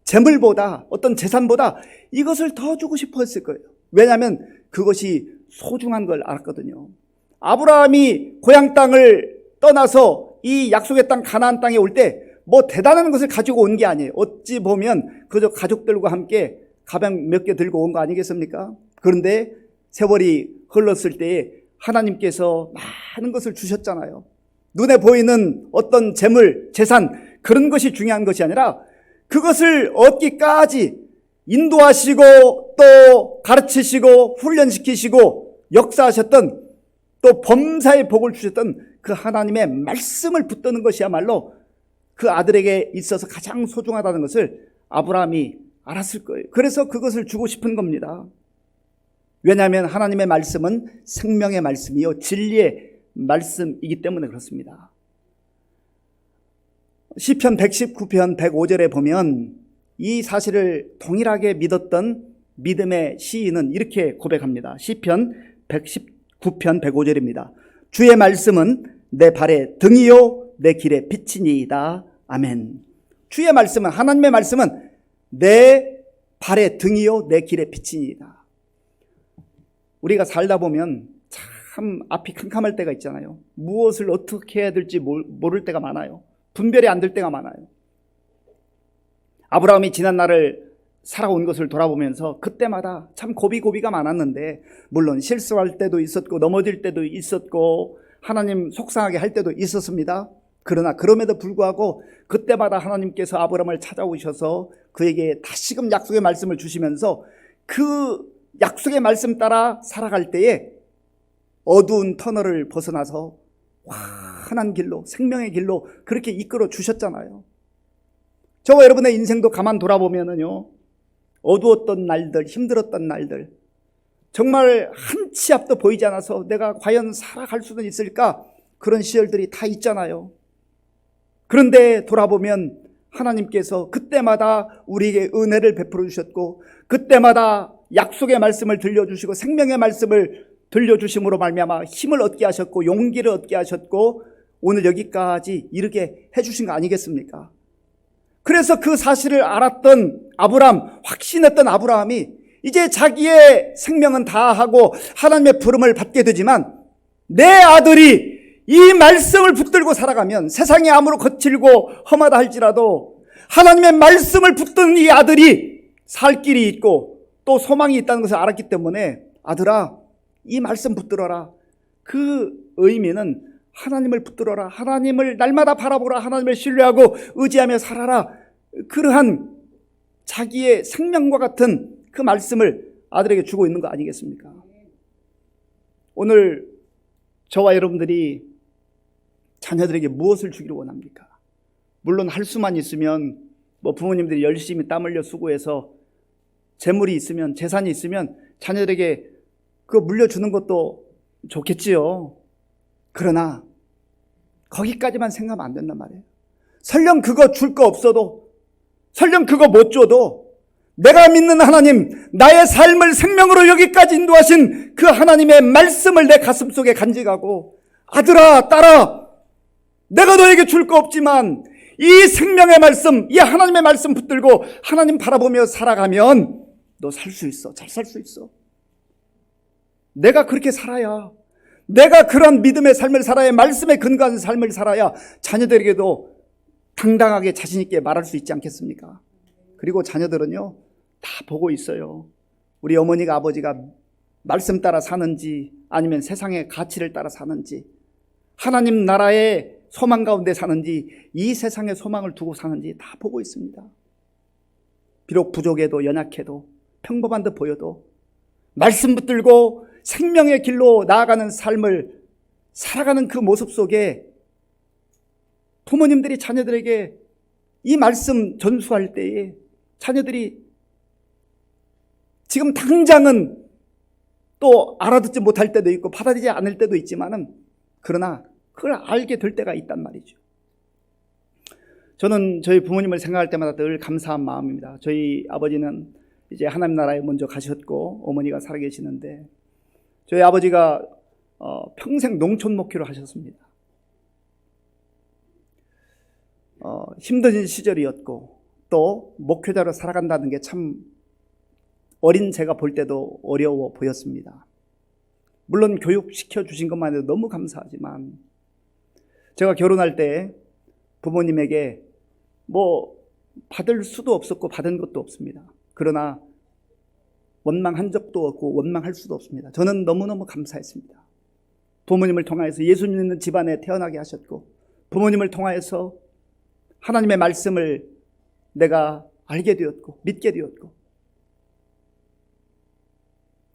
재물보다, 어떤 재산보다 이것을 더 주고 싶어 했을 거예요. 왜냐하면 그것이 소중한 걸 알았거든요. 아브라함이 고향 땅을 떠나서 이 약속의 땅 가나안 땅에 올 때 뭐 대단한 것을 가지고 온 게 아니에요. 어찌 보면 그저 가족들과 함께 가방 몇 개 들고 온 거 아니겠습니까? 그런데 세월이 흘렀을 때에 하나님께서 많은 것을 주셨잖아요. 눈에 보이는 어떤 재물, 재산, 그런 것이 중요한 것이 아니라 그것을 얻기까지 인도하시고 또 가르치시고 훈련시키시고 역사하셨던, 또 범사의 복을 주셨던 그 하나님의 말씀을 붙드는 것이야말로 그 아들에게 있어서 가장 소중하다는 것을 아브라함이 알았을 거예요. 그래서 그것을 주고 싶은 겁니다. 왜냐하면 하나님의 말씀은 생명의 말씀이요 진리의 말씀이기 때문에 그렇습니다. 시편 119편 105절에 보면 이 사실을 동일하게 믿었던 믿음의 시인은 이렇게 고백합니다. 시편 119편 105절입니다. 주의 말씀은 내 발의 등이요 내 길의 빛이니이다. 아멘. 주의 말씀은, 하나님의 말씀은 내 발의 등이요 내 길의 빛이니이다. 우리가 살다 보면 참 앞이 캄캄할 때가 있잖아요. 무엇을 어떻게 해야 될지 모를 때가 많아요. 분별이 안 될 때가 많아요. 아브라함이 지난 날을 살아온 것을 돌아보면서 그때마다 참 고비가 많았는데, 물론 실수할 때도 있었고 넘어질 때도 있었고 하나님 속상하게 할 때도 있었습니다. 그러나 그럼에도 불구하고 그때마다 하나님께서 아브라함을 찾아오셔서 그에게 다시금 약속의 말씀을 주시면서 그 약속의 말씀 따라 살아갈 때에 어두운 터널을 벗어나서 환한 길로, 생명의 길로 그렇게 이끌어 주셨잖아요. 저와 여러분의 인생도 가만 돌아보면은요, 어두웠던 날들, 힘들었던 날들, 정말 한 치 앞도 보이지 않아서 내가 과연 살아갈 수는 있을까? 그런 시절들이 다 있잖아요. 그런데 돌아보면 하나님께서 그때마다 우리에게 은혜를 베풀어 주셨고, 그때마다 약속의 말씀을 들려주시고 생명의 말씀을 들려주심으로 말미암아 힘을 얻게 하셨고 용기를 얻게 하셨고 오늘 여기까지 이르게 해주신 거 아니겠습니까? 그래서 그 사실을 알았던 아브라함, 확신했던 아브라함이 이제 자기의 생명은 다하고 하나님의 부름을 받게 되지만, 내 아들이 이 말씀을 붙들고 살아가면 세상이 아무리 거칠고 험하다 할지라도 하나님의 말씀을 붙드는 이 아들이 살 길이 있고 또 소망이 있다는 것을 알았기 때문에, 아들아 이 말씀 붙들어라. 그 의미는 하나님을 붙들어라, 하나님을 날마다 바라보라, 하나님을 신뢰하고 의지하며 살아라. 그러한 자기의 생명과 같은 그 말씀을 아들에게 주고 있는 거 아니겠습니까? 오늘 저와 여러분들이 자녀들에게 무엇을 주기를 원합니까? 물론 할 수만 있으면 부모님들이 열심히 땀 흘려 수고해서 재물이 있으면, 재산이 있으면 자녀들에게 그거 물려주는 것도 좋겠지요. 그러나 거기까지만 생각하면 안 된단 말이에요. 설령 그거 줄 거 없어도, 설령 그거 못 줘도 내가 믿는 하나님, 나의 삶을 생명으로 여기까지 인도하신 그 하나님의 말씀을 내 가슴속에 간직하고, 아들아, 딸아, 내가 너에게 줄 거 없지만 이 생명의 말씀, 이 하나님의 말씀 붙들고 하나님 바라보며 살아가면 너 살 수 있어. 잘 살 수 있어. 내가 그렇게 살아야, 내가 그런 믿음의 삶을 살아야, 말씀에 근거한 삶을 살아야 자녀들에게도 당당하게 자신 있게 말할 수 있지 않겠습니까? 그리고 자녀들은요, 다 보고 있어요. 우리 어머니가 아버지가 말씀 따라 사는지 아니면 세상의 가치를 따라 사는지, 하나님 나라의 소망 가운데 사는지, 이 세상의 소망을 두고 사는지 다 보고 있습니다. 비록 부족해도 연약해도 평범한 듯 보여도 말씀 붙들고 생명의 길로 나아가는 삶을 살아가는 그 모습 속에 부모님들이 자녀들에게 이 말씀 전수할 때에 자녀들이 지금 당장은 또 알아듣지 못할 때도 있고 받아들이지 않을 때도 있지만은, 그러나 그걸 알게 될 때가 있단 말이죠. 저는 저희 부모님을 생각할 때마다 늘 감사한 마음입니다. 저희 아버지는 이제 하나님 나라에 먼저 가셨고 어머니가 살아계시는데, 저희 아버지가 평생 농촌 목회를 하셨습니다. 힘든 시절이었고 또 목회자로 살아간다는 게 참 어린 제가 볼 때도 어려워 보였습니다. 물론 교육시켜 주신 것만 해도 너무 감사하지만, 제가 결혼할 때 부모님에게 받을 수도 없었고 받은 것도 없습니다. 그러나 원망한 적도 없고 원망할 수도 없습니다. 저는 너무너무 감사했습니다. 부모님을 통하여서 예수 믿는 집안에 태어나게 하셨고, 부모님을 통하여서 하나님의 말씀을 내가 알게 되었고 믿게 되었고,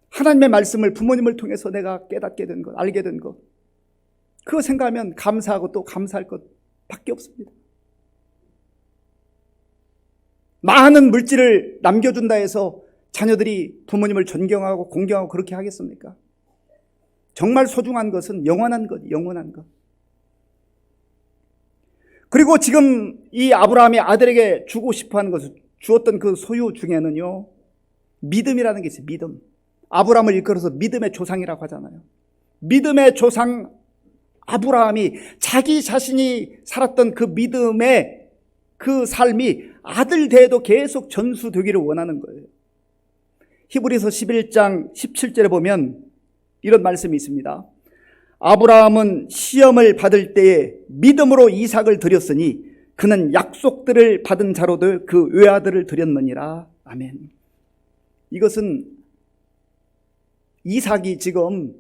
하나님의 말씀을 부모님을 통해서 내가 깨닫게 된 것, 알게 된 것, 그거 생각하면 감사하고 또 감사할 것 밖에 없습니다. 많은 물질을 남겨준다 해서 자녀들이 부모님을 존경하고 공경하고 그렇게 하겠습니까? 정말 소중한 것은 영원한 것, 영원한 것. 그리고 지금 이 아브라함이 아들에게 주고 싶어하는 것을 주었던 그 소유 중에는요, 믿음이라는 게 있어요. 믿음. 아브라함을 일컬어서 믿음의 조상이라고 하잖아요. 믿음의 조상 아브라함이 자기 자신이 살았던 그 믿음의 그 삶이 아들 대에도 계속 전수되기를 원하는 거예요. 히브리서 11장 17절에 보면 이런 말씀이 있습니다. 아브라함은 시험을 받을 때에 믿음으로 이삭을 드렸으니 그는 약속들을 받은 자로도 그 외아들을 드렸느니라. 아멘. 이것은 이삭이 지금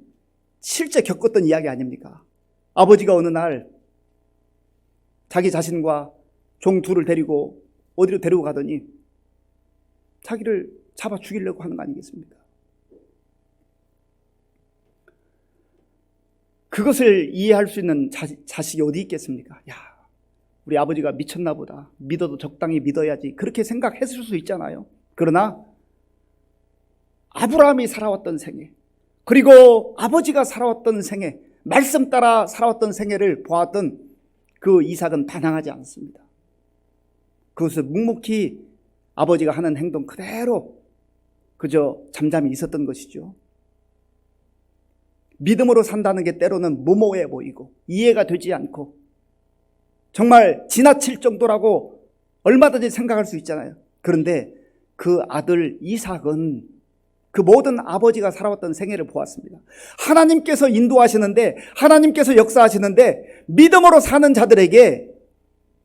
실제 겪었던 이야기 아닙니까? 아버지가 어느 날 자기 자신과 종 둘을 데리고 어디로 데리고 가더니 자기를 잡아 죽이려고 하는 거 아니겠습니까? 그것을 이해할 수 있는 자식이 어디 있겠습니까? 야, 우리 아버지가 미쳤나 보다. 믿어도 적당히 믿어야지. 그렇게 생각했을 수 있잖아요. 그러나 아브라함이 살아왔던 생애, 그리고 아버지가 살아왔던 생애, 말씀 따라 살아왔던 생애를 보았던 그 이삭은 반항하지 않습니다. 그것을 묵묵히 아버지가 하는 행동 그대로 그저 잠잠히 있었던 것이죠. 믿음으로 산다는 게 때로는 무모해 보이고 이해가 되지 않고 정말 지나칠 정도라고 얼마든지 생각할 수 있잖아요. 그런데 그 아들 이삭은 그 모든 아버지가 살아왔던 생애를 보았습니다. 하나님께서 인도하시는데, 하나님께서 역사하시는데 믿음으로 사는 자들에게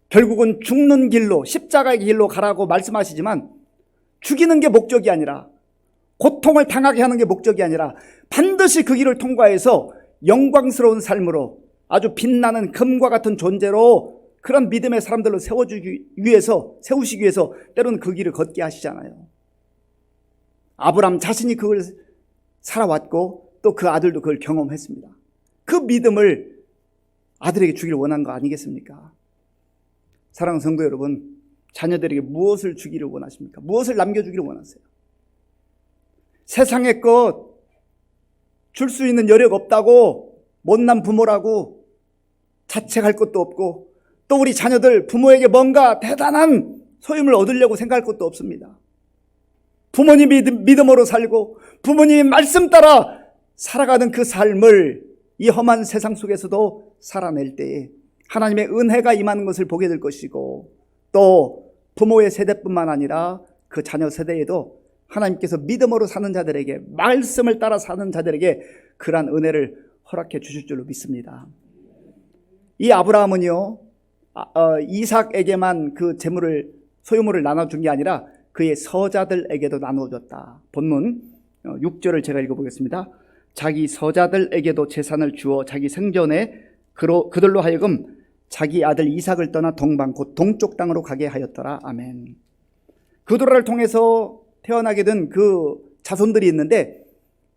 결국은 죽는 길로, 십자가의 길로 가라고 말씀하시지만 죽이는 게 목적이 아니라, 고통을 당하게 하는 게 목적이 아니라 반드시 그 길을 통과해서 영광스러운 삶으로 아주 빛나는 금과 같은 존재로 그런 믿음의 사람들로 세우시기 위해서 때로는 그 길을 걷게 하시잖아요. 아브라함 자신이 그걸 살아왔고 또 그 아들도 그걸 경험했습니다. 그 믿음을 아들에게 주기를 원한 거 아니겠습니까? 사랑하는 성도 여러분, 자녀들에게 무엇을 주기를 원하십니까? 무엇을 남겨주기를 원하세요? 세상의 것 줄 수 있는 여력 없다고 못난 부모라고 자책할 것도 없고, 또 우리 자녀들 부모에게 뭔가 대단한 소임을 얻으려고 생각할 것도 없습니다. 부모님이 믿음으로 살고 부모님이 말씀 따라 살아가는 그 삶을 이 험한 세상 속에서도 살아낼 때에 하나님의 은혜가 임하는 것을 보게 될 것이고, 또 부모의 세대뿐만 아니라 그 자녀 세대에도 하나님께서 믿음으로 사는 자들에게, 말씀을 따라 사는 자들에게 그러한 은혜를 허락해 주실 줄로 믿습니다. 이 아브라함은요, 이삭에게만 그 재물을, 소유물을 나눠준 게 아니라 그의 서자들에게도 나눠줬다. 본문 6절을 제가 읽어보겠습니다. 자기 서자들에게도 재산을 주어 자기 생전에 그들로 하여금 자기 아들 이삭을 떠나 동방 곧 동쪽 땅으로 가게 하였더라. 아멘. 그들을 통해서 태어나게 된 그 자손들이 있는데,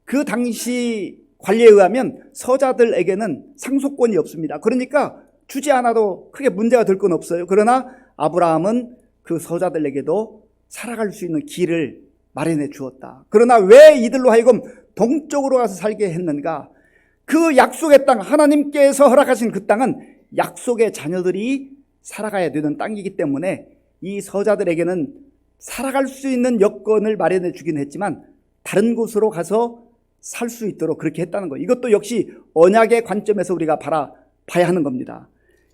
그 당시 관리에 의하면 서자들에게는 상속권이 없습니다. 그러니까 주지 않아도 크게 문제가 될 건 없어요. 그러나 아브라함은 그 서자들에게도 살아갈 수 있는 길을 마련해 주었다. 그러나 왜 이들로 하여금 동쪽으로 가서 살게 했는가? 그 약속의 땅, 하나님께서 허락하신 그 땅은 약속의 자녀들이 살아가야 되는 땅이기 때문에 이 서자들에게는 살아갈 수 있는 여건을 마련해 주긴 했지만 다른 곳으로 가서 살 수 있도록 그렇게 했다는 거예요. 이것도 역시 언약의 관점에서 우리가 봐야 하는 겁니다.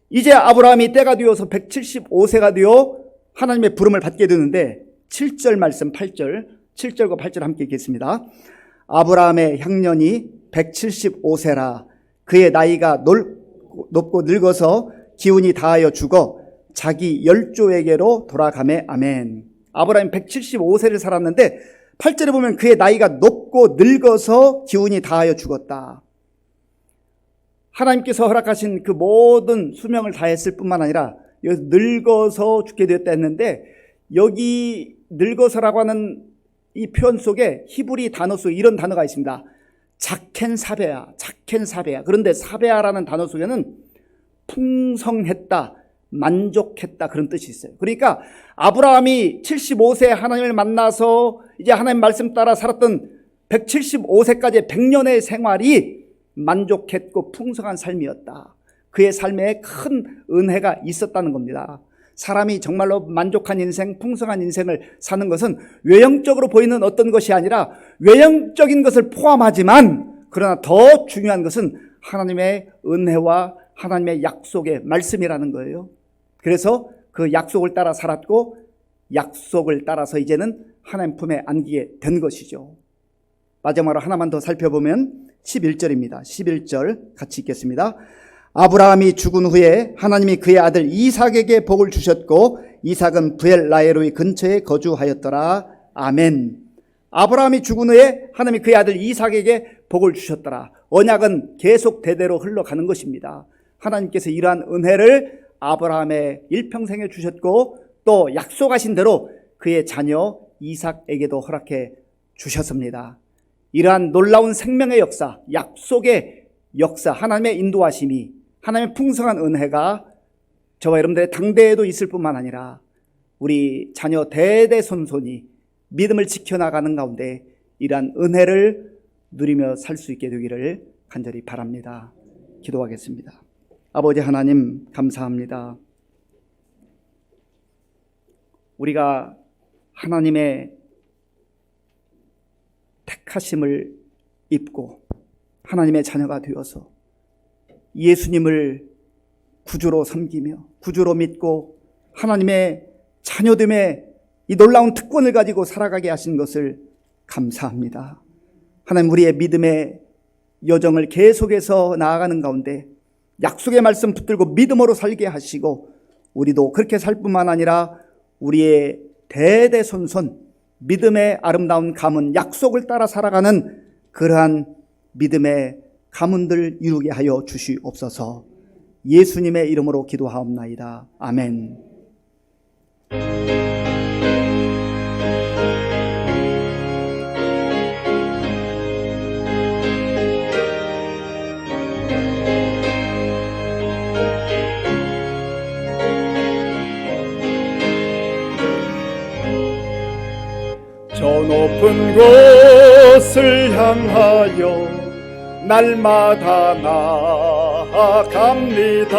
이제 아브라함이 때가 되어서 175세가 되어 하나님의 부름을 받게 되는데 7절 말씀 8절, 7절과 8절 함께 읽겠습니다. 아브라함의 향년이 175세라. 그의 나이가 높고 늙어서 기운이 다하여 죽어 자기 열조에게로 돌아가매. 아멘. 아브라함이 175세를 살았는데 8절에 보면 그의 나이가 높고 늙어서 기운이 다하여 죽었다. 하나님께서 허락하신 그 모든 수명을 다했을 뿐만 아니라 여기서 늙어서 죽게 되었다 했는데, 여기 늙어서라고 하는 이 표현 속에 히브리 단어 속에 이런 단어가 있습니다. 자켄 사베아. 그런데 사베아라는 단어 속에는 풍성했다, 만족했다, 그런 뜻이 있어요. 그러니까 아브라함이 75세 하나님을 만나서 이제 하나님 말씀 따라 살았던 175세까지의 100년의 생활이 만족했고 풍성한 삶이었다. 그의 삶에 큰 은혜가 있었다는 겁니다. 사람이 정말로 만족한 인생, 풍성한 인생을 사는 것은 외형적으로 보이는 어떤 것이 아니라 외형적인 것을 포함하지만, 그러나 더 중요한 것은 하나님의 은혜와 하나님의 약속의 말씀이라는 거예요. 그래서 그 약속을 따라 살았고, 약속을 따라서 이제는 하나님 품에 안기게 된 것이죠. 마지막으로 하나만 더 살펴보면 11절입니다. 11절 같이 읽겠습니다. 아브라함이 죽은 후에 하나님이 그의 아들 이삭에게 복을 주셨고 이삭은 브엘라헤로이 근처에 거주하였더라. 아멘. 아브라함이 죽은 후에 하나님이 그의 아들 이삭에게 복을 주셨더라. 언약은 계속 대대로 흘러가는 것입니다. 하나님께서 이러한 은혜를 아브라함의 일평생에 주셨고 또 약속하신 대로 그의 자녀 이삭에게도 허락해 주셨습니다. 이러한 놀라운 생명의 역사, 약속의 역사, 하나님의 인도하심이, 하나님의 풍성한 은혜가 저와 여러분들의 당대에도 있을 뿐만 아니라 우리 자녀 대대손손이 믿음을 지켜나가는 가운데 이러한 은혜를 누리며 살 수 있게 되기를 간절히 바랍니다. 기도하겠습니다. 아버지 하나님 감사합니다. 우리가 하나님의 택하심을 입고 하나님의 자녀가 되어서 예수님을 구주로 섬기며 구주로 믿고 하나님의 자녀됨의 이 놀라운 특권을 가지고 살아가게 하신 것을 감사합니다. 하나님, 우리의 믿음의 여정을 계속해서 나아가는 가운데 약속의 말씀 붙들고 믿음으로 살게 하시고 우리도 그렇게 살 뿐만 아니라 우리의 대대손손 믿음의 아름다운 가문, 약속을 따라 살아가는 그러한 믿음의 가문들 이루게 하여 주시옵소서. 예수님의 이름으로 기도하옵나이다. 아멘. 저 높은 곳을 향하여 날마다 나아갑니다.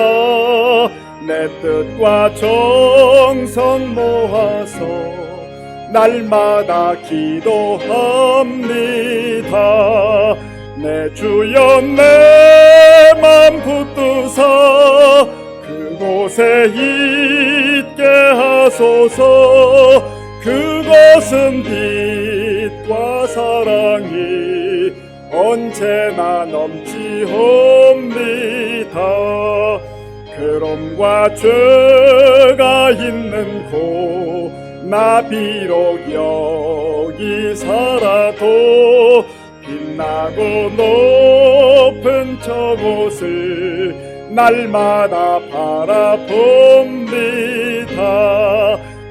내 뜻과 정성 모아서 날마다 기도합니다. 내 주여 내 맘 붙드사 그곳에 있게 하소서. 그것은 빛과 사랑이 언제나 넘치옵니다. 그럼과 죄가 있는 곳 나 비록 여기 살아도 빛나고 높은 저곳을 날마다 바라봅니다.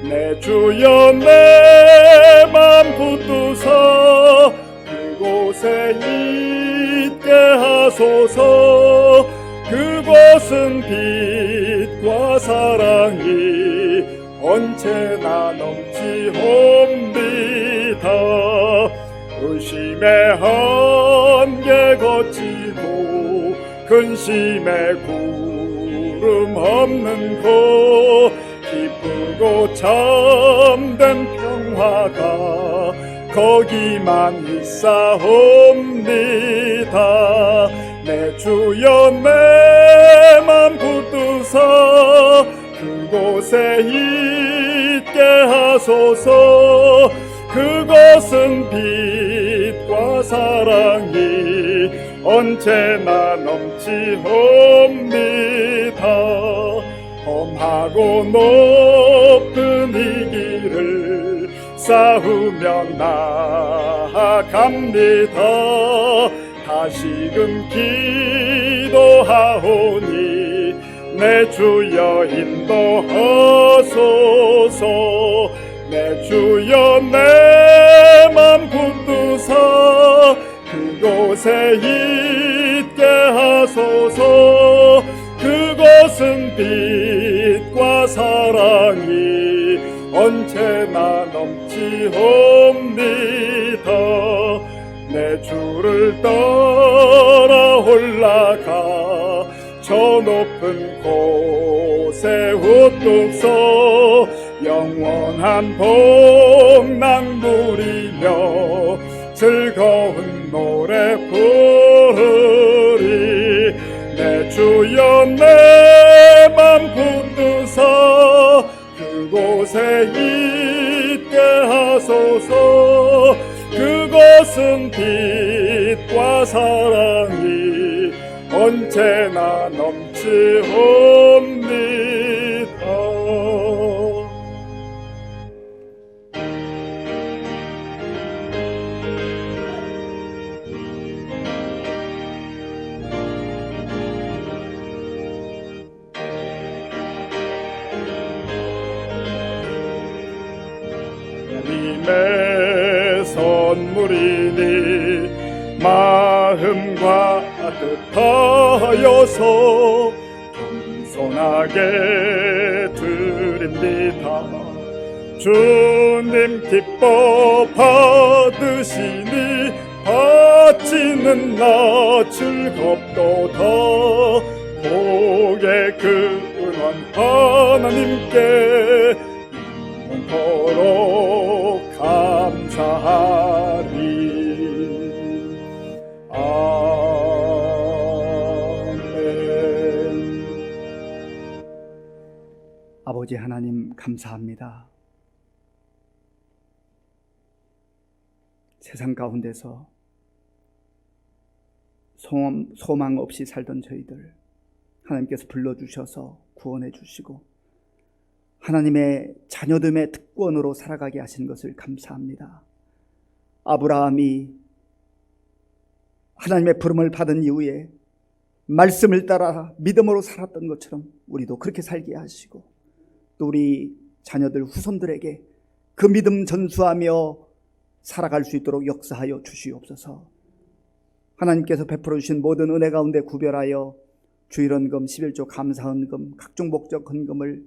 내 주여 내 맘 붙드사 그곳에 있게 하소서. 그곳은 빛과 사랑이 언제나 넘치옵니다. 의심의 한계 거치고 근심의 구름 없는 곳 기쁘고 참된 평화가 거기만 있사옵니다. 내 주여 내 맘 붙드사 그곳에 있게 하소서. 그것은 빛과 사랑이 언제나 넘치옵니다. 험하고 높은 이 길을 싸우며 나아갑니다. 다시금 기도하오니 내 주여 인도하소서. 내 주여 내 맘 붙드사 그곳에 있게 하소서. 그곳은 빛과 사랑이 언제나 넘치옵니다. 내 주를 따라 올라가 저 높은 곳에 우뚝 서 영원한 복락 누리며 즐거운 노래 부르리. 내 주여 내 맘 붙드사 그곳에 있게 하소서. 그곳은 빛과 사랑이 언제나 넘치옵니다. 하나님의 선물이니 마음과 뜻하여서 겸손하게 드립니다. 주님 기뻐 받으시니 바치는 나 즐겁도다. 복의 근원 하나님께 영원토록 감사하리. 아멘. 아버지 하나님 감사합니다. 세상 가운데서 소망 없이 살던 저희들 하나님께서 불러주셔서 구원해 주시고 하나님의 자녀됨의 특권으로 살아가게 하신 것을 감사합니다. 아브라함이 하나님의 부름을 받은 이후에 말씀을 따라 믿음으로 살았던 것처럼 우리도 그렇게 살게 하시고 또 우리 자녀들 후손들에게 그 믿음 전수하며 살아갈 수 있도록 역사하여 주시옵소서. 하나님께서 베풀어 주신 모든 은혜 가운데 구별하여 주일헌금, 11조 감사헌금, 각종 목적 헌금을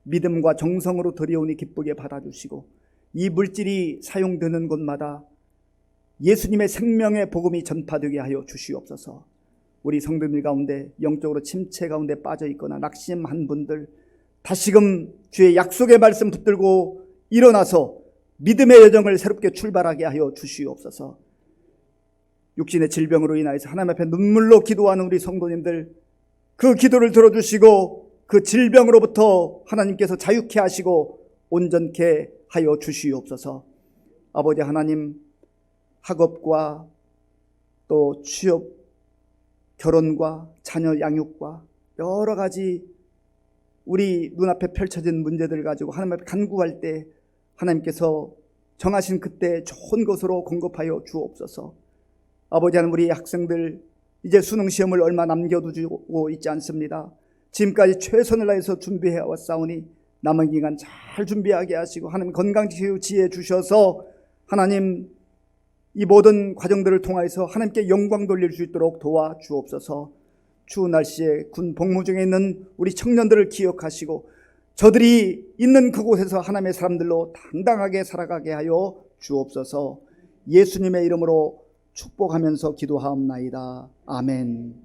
믿음과 정성으로 드려오니 기쁘게 받아주시고 이 물질이 사용되는 곳마다 예수님의 생명의 복음이 전파되게 하여 주시옵소서. 우리 성도들 가운데 영적으로 침체 가운데 빠져 있거나 낙심한 분들 다시금 주의 약속의 말씀 붙들고 일어나서 믿음의 여정을 새롭게 출발하게 하여 주시옵소서. 육신의 질병으로 인하여서 하나님 앞에 눈물로 기도하는 우리 성도님들 그 기도를 들어주시고 그 질병으로부터 하나님께서 자유케 하시고 온전케 하여 주시옵소서. 아버지 하나님, 학업과 또 취업, 결혼과 자녀 양육과 여러 가지 우리 눈앞에 펼쳐진 문제들 가지고 하나님 앞에 간구할 때 하나님께서 정하신 그때 좋은 것으로 공급하여 주옵소서. 아버지 하나님, 우리 학생들 이제 수능 시험을 얼마 남겨두고 있지 않습니다. 지금까지 최선을 다해서 준비해 왔사오니 남은 기간 잘 준비하게 하시고 하나님 건강 지혜 주셔서 하나님 이 모든 과정들을 통하여서 하나님께 영광 돌릴 수 있도록 도와주옵소서. 추운 날씨에 군 복무 중에 있는 우리 청년들을 기억하시고 저들이 있는 그곳에서 하나님의 사람들로 당당하게 살아가게 하여 주옵소서. 예수님의 이름으로 축복하면서 기도하옵나이다. 아멘.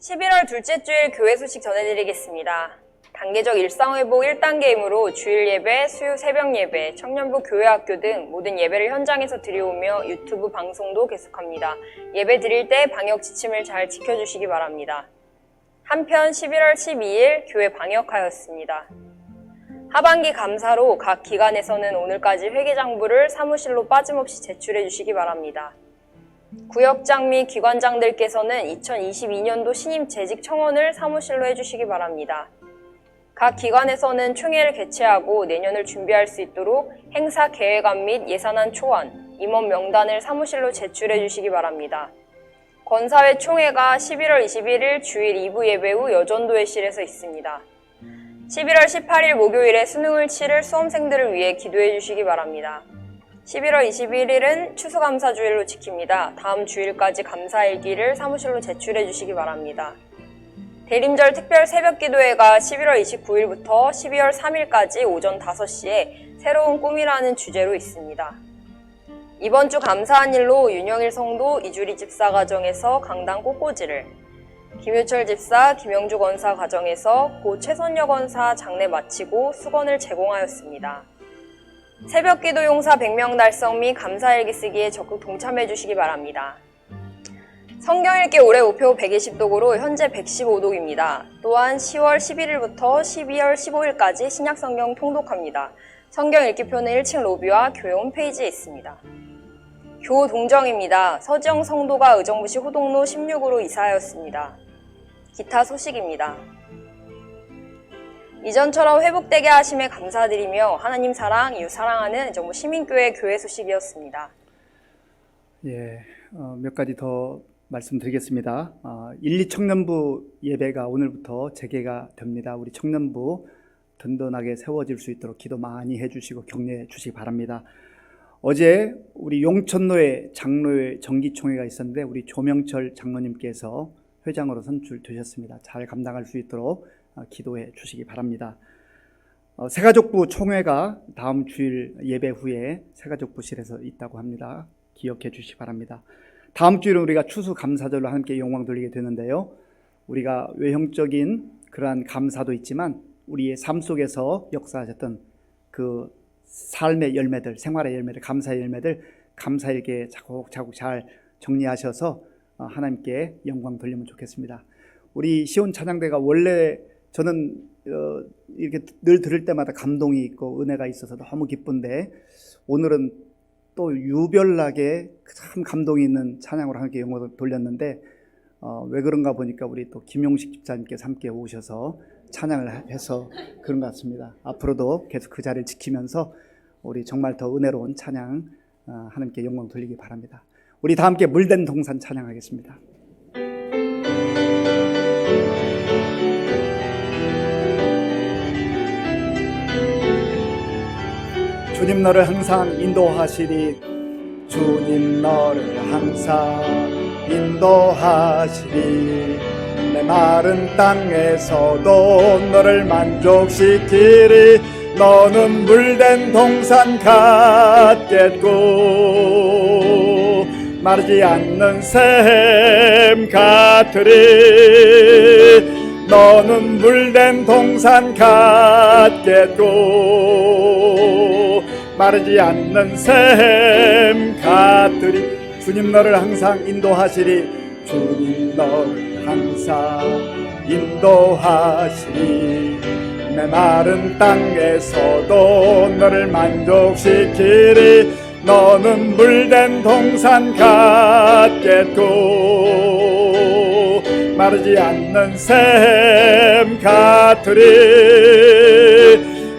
(11월) 둘째 주일 교회 소식 전해드리겠습니다. 단계적 일상회복 1단계이므로 주일 예배, 수요 새벽 예배, 청년부 교회학교 등 모든 예배를 현장에서 드려오며 유튜브 방송도 계속합니다. 예배 드릴 때 방역 지침을 잘 지켜주시기 바랍니다. 한편 11월 12일 교회 방역하였습니다. 하반기 감사로 각 기관에서는 오늘까지 회계장부를 사무실로 빠짐없이 제출해 주시기 바랍니다. 구역장 및 기관장들께서는 2022년도 신임 재직 청원을 사무실로 해주시기 바랍니다. 각 기관에서는 총회를 개최하고 내년을 준비할 수 있도록 행사 계획안 및 예산안 초안, 임원 명단을 사무실로 제출해 주시기 바랍니다. 권사회 총회가 11월 21일 주일 2부 예배 후 여전도회실에서 있습니다. 11월 18일 목요일에 수능을 치를 수험생들을 위해 기도해 주시기 바랍니다. 11월 21일은 추수감사주일로 지킵니다. 다음 주일까지 감사일기를 사무실로 제출해 주시기 바랍니다. 대림절 특별 새벽기도회가 11월 29일부터 12월 3일까지 오전 5시에 새로운 꿈이라는 주제로 있습니다. 이번 주 감사한 일로 윤영일 성도 이주리 집사 가정에서 강당 꽃꽂이를, 김효철 집사, 김영주 권사 가정에서 고 최선여 권사 장례 마치고 수건을 제공하였습니다. 새벽기도 용사 100명 달성 및 감사일기 쓰기에 적극 동참해 주시기 바랍니다. 성경 읽기 올해 목표 120독으로 현재 115독입니다. 또한 10월 11일부터 12월 15일까지 신약성경 통독합니다. 성경 읽기표는 1층 로비와 교회 홈페이지에 있습니다. 교 동정입니다. 서지영 성도가 의정부시 호동로 16으로 이사하였습니다. 기타 소식입니다. 이전처럼 회복되게 하심에 감사드리며 하나님 사랑, 이웃 사랑하는 의정부 시민교회 교회 소식이었습니다. 몇 가지 더 말씀드리겠습니다. 1, 2 청년부 예배가 오늘부터 재개가 됩니다. 우리 청년부 든든하게 세워질 수 있도록 기도 많이 해주시고 격려해 주시기 바랍니다. 어제 우리 용천로에 장로회 정기총회가 있었는데 우리 조명철 장로님께서 회장으로 선출되셨습니다. 잘 감당할 수 있도록 기도해 주시기 바랍니다. 새가족부 총회가 다음 주일 예배 후에 새가족부실에서 있다고 합니다. 기억해 주시기 바랍니다. 다음 주일은 우리가 추수감사절로 함께 영광 돌리게 되는데요. 우리가 외형적인 그러한 감사도 있지만 우리의 삶 속에서 역사하셨던 그 삶의 열매들, 생활의 열매들, 감사의 열매들, 감사일기에 차곡차곡 잘 정리하셔서 하나님께 영광 돌리면 좋겠습니다. 우리 시온 찬양대가 원래 저는 이렇게 늘 들을 때마다 감동이 있고 은혜가 있어서 너무 기쁜데 오늘은 또 유별나게 참 감동이 있는 찬양으로 함께 영광을 돌렸는데 왜 그런가 보니까 우리 또 김용식 집사님께서 함께 오셔서 찬양을 해서 그런 것 같습니다. 앞으로도 계속 그 자리를 지키면서 우리 정말 더 은혜로운 찬양 하나님께 영광 돌리기 바랍니다. 우리 다 함께 물된 동산 찬양하겠습니다. 주님 너를 항상 인도하시리, 주님 너를 항상 인도하시리, 내 마른 땅에서도 너를 만족시키리, 너는 물된 동산 같겠고 마르지 않는 샘 같으리, 너는 물된 동산 같겠고 마르지 않는 샘 같으리. 주님 너를 항상 인도하시리, 주님 너를 항상 인도하시리, 내 마른 땅에서도 너를 만족시키리, 너는 물된 동산 같겠고 마르지 않는 샘 같으리,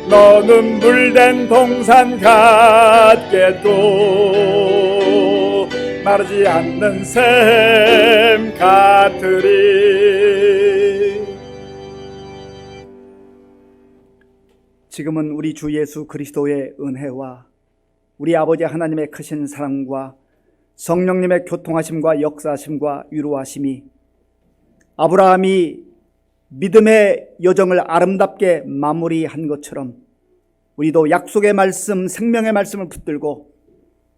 너는 물된 동산 같겠고 마르지 않는 샘 같으리. 지금은 우리 주 예수 그리스도의 은혜와 우리 아버지 하나님의 크신 사랑과 성령님의 교통하심과 역사하심과 위로하심이 아브라함이 믿음의 여정을 아름답게 마무리한 것처럼 우리도 약속의 말씀, 생명의 말씀을 붙들고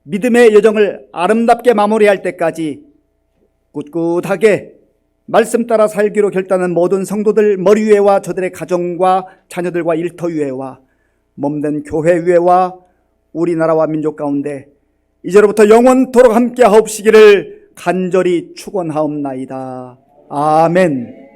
믿음의 여정을 아름답게 마무리할 때까지 꿋꿋하게 말씀 따라 살기로 결단한 모든 성도들 머리 위에와 저들의 가정과 자녀들과 일터 위에와 몸된 교회 위에와 우리나라와 민족 가운데 이제로부터 영원토록 함께 하옵시기를 간절히 축원하옵나이다. 아멘.